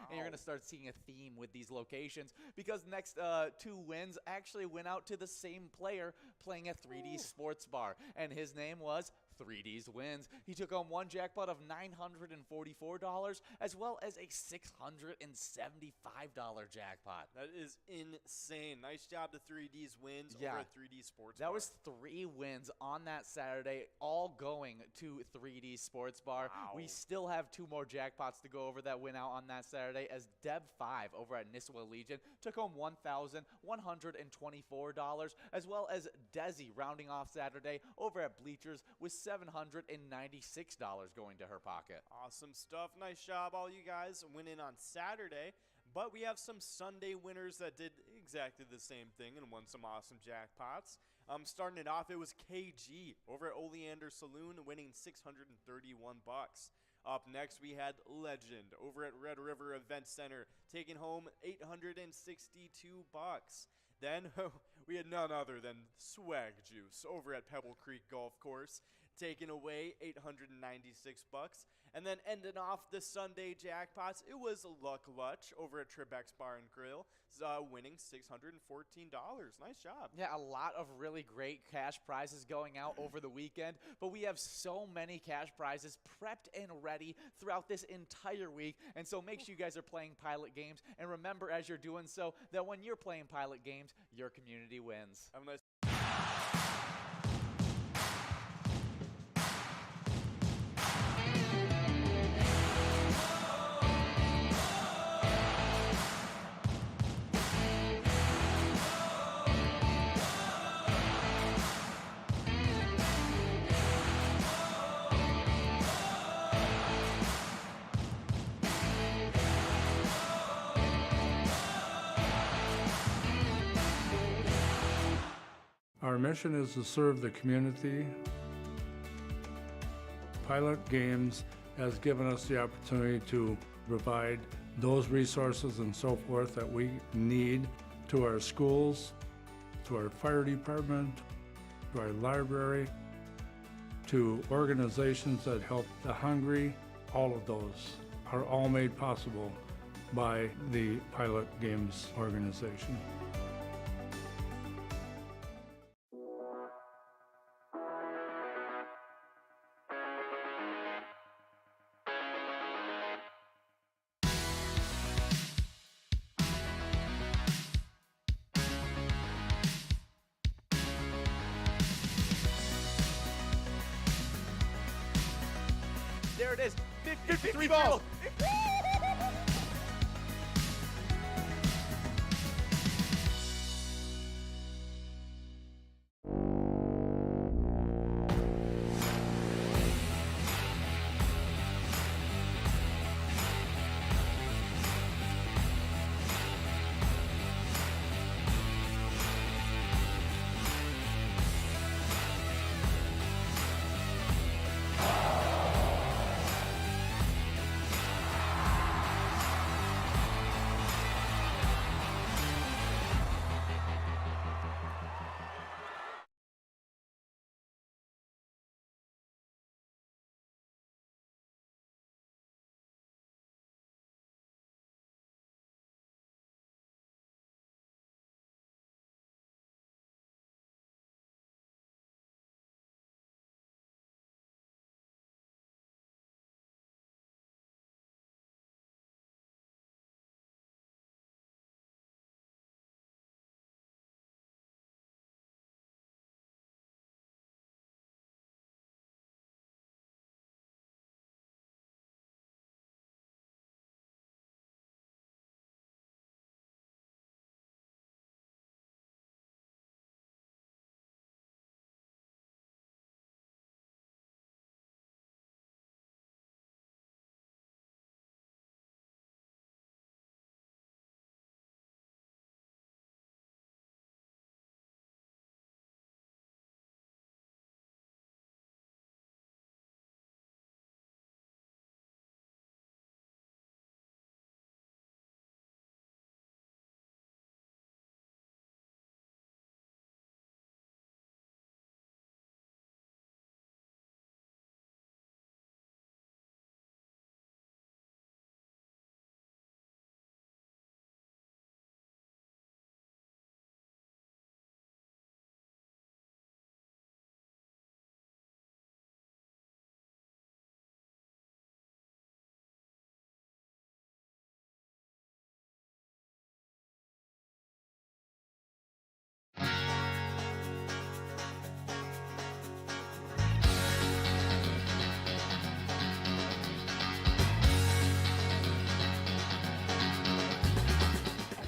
And you're going to start seeing a theme with these locations because next two wins actually went out to the same player playing at 3D Sports Bar, and his name was 3D's Wins. He took home one jackpot of $944 as well as a $675 jackpot. That is insane. Nice job to 3D's Wins over at 3D Sports Bar. That Bar. was 3 wins on that Saturday, all going to 3D Sports Bar. Wow. We still have 2 more jackpots to go over that went out on that Saturday as Deb 5 over at Nisswa Legion took home $1,124 as well as Desi rounding off Saturday over at Bleachers with $796 going to her pocket. Awesome stuff. Nice job, all you guys winning on Saturday. But we have some Sunday winners that did exactly the same thing and won some awesome jackpots. Starting it off, it was KG over at Oleander Saloon winning $631. Up next, we had Legend over at Red River Event Center taking home $862. Then we had none other than Swag Juice over at Pebble Creek Golf Course taking away $896. And then ending off the Sunday jackpots, it was Luck Lutch over at Trebek's Bar and Grill, winning $614. Nice job. Yeah, a lot of really great cash prizes going out over the weekend, but we have so many cash prizes prepped and ready throughout this entire week, and so make sure you guys are playing Pilot Games, and remember as you're doing so that when you're playing Pilot Games, your community wins. Have a nice Our mission is to serve the community. Pilot Games has given us the opportunity to provide those resources and so forth that we need to our schools, to our fire department, to our library, to organizations that help the hungry. All of those are all made possible by the Pilot Games organization. There it is. 53 balls.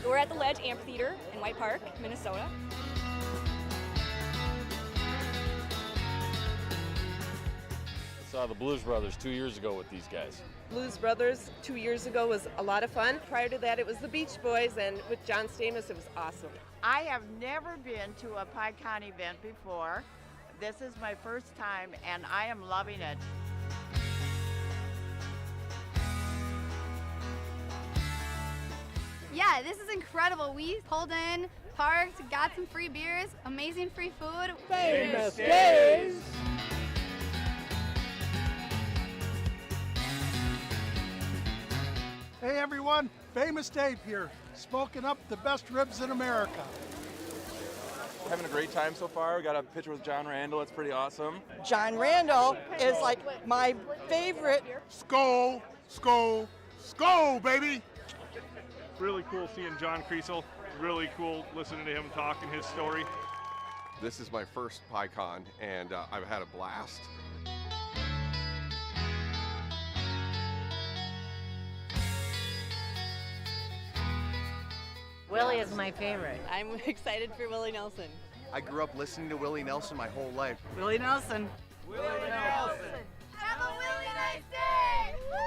We're at the Ledge Amphitheater in White Park, Minnesota. I saw the Blues Brothers 2 years ago with these guys. Blues Brothers 2 years ago was a lot of fun. Prior to that, it was the Beach Boys, and with John Stamos, it was awesome. I have never been to a PyCon event before. This is my first time, and I am loving it. Yeah, this is incredible. We pulled in, parked, got some free beers, amazing free food. Famous Days! Hey everyone, Famous Dave here, smoking up the best ribs in America. Having a great time so far. We got a picture with John Randall. It's pretty awesome. John Randall is like my favorite. Skol, skol, skol, baby! Really cool seeing John Kriesel. Really cool listening to him talk and his story. This is my first PyCon, and I've had a blast. Willie is my favorite. I'm excited for Willie Nelson. I grew up listening to Willie Nelson my whole life. Willie Nelson. Willie Nelson. Have a really nice day! Woo!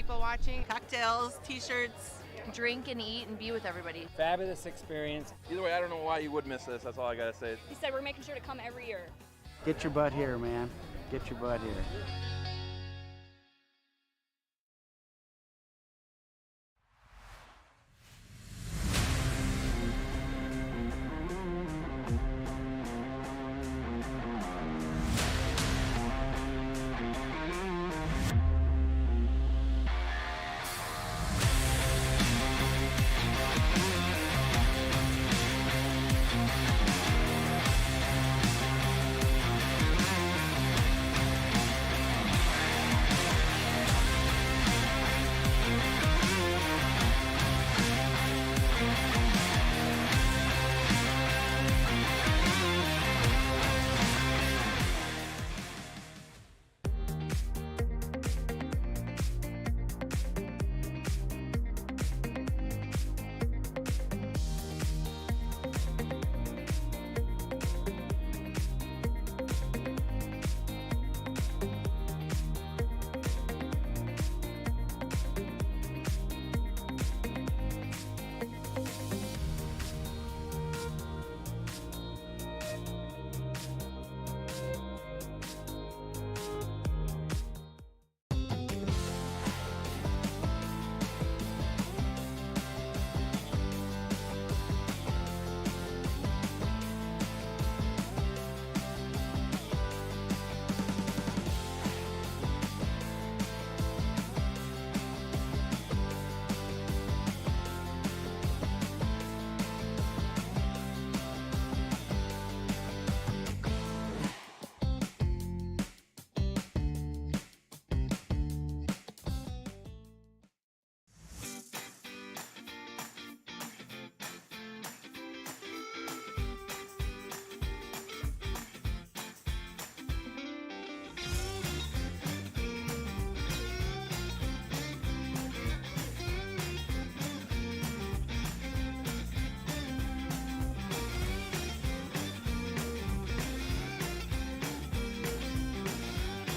people watching. Cocktails, t-shirts, drink and eat and be with everybody. Fabulous experience. Either way, I don't know why you would miss this. That's all I gotta say. He said we're making sure to come every year. Get your butt here, man. Get your butt here.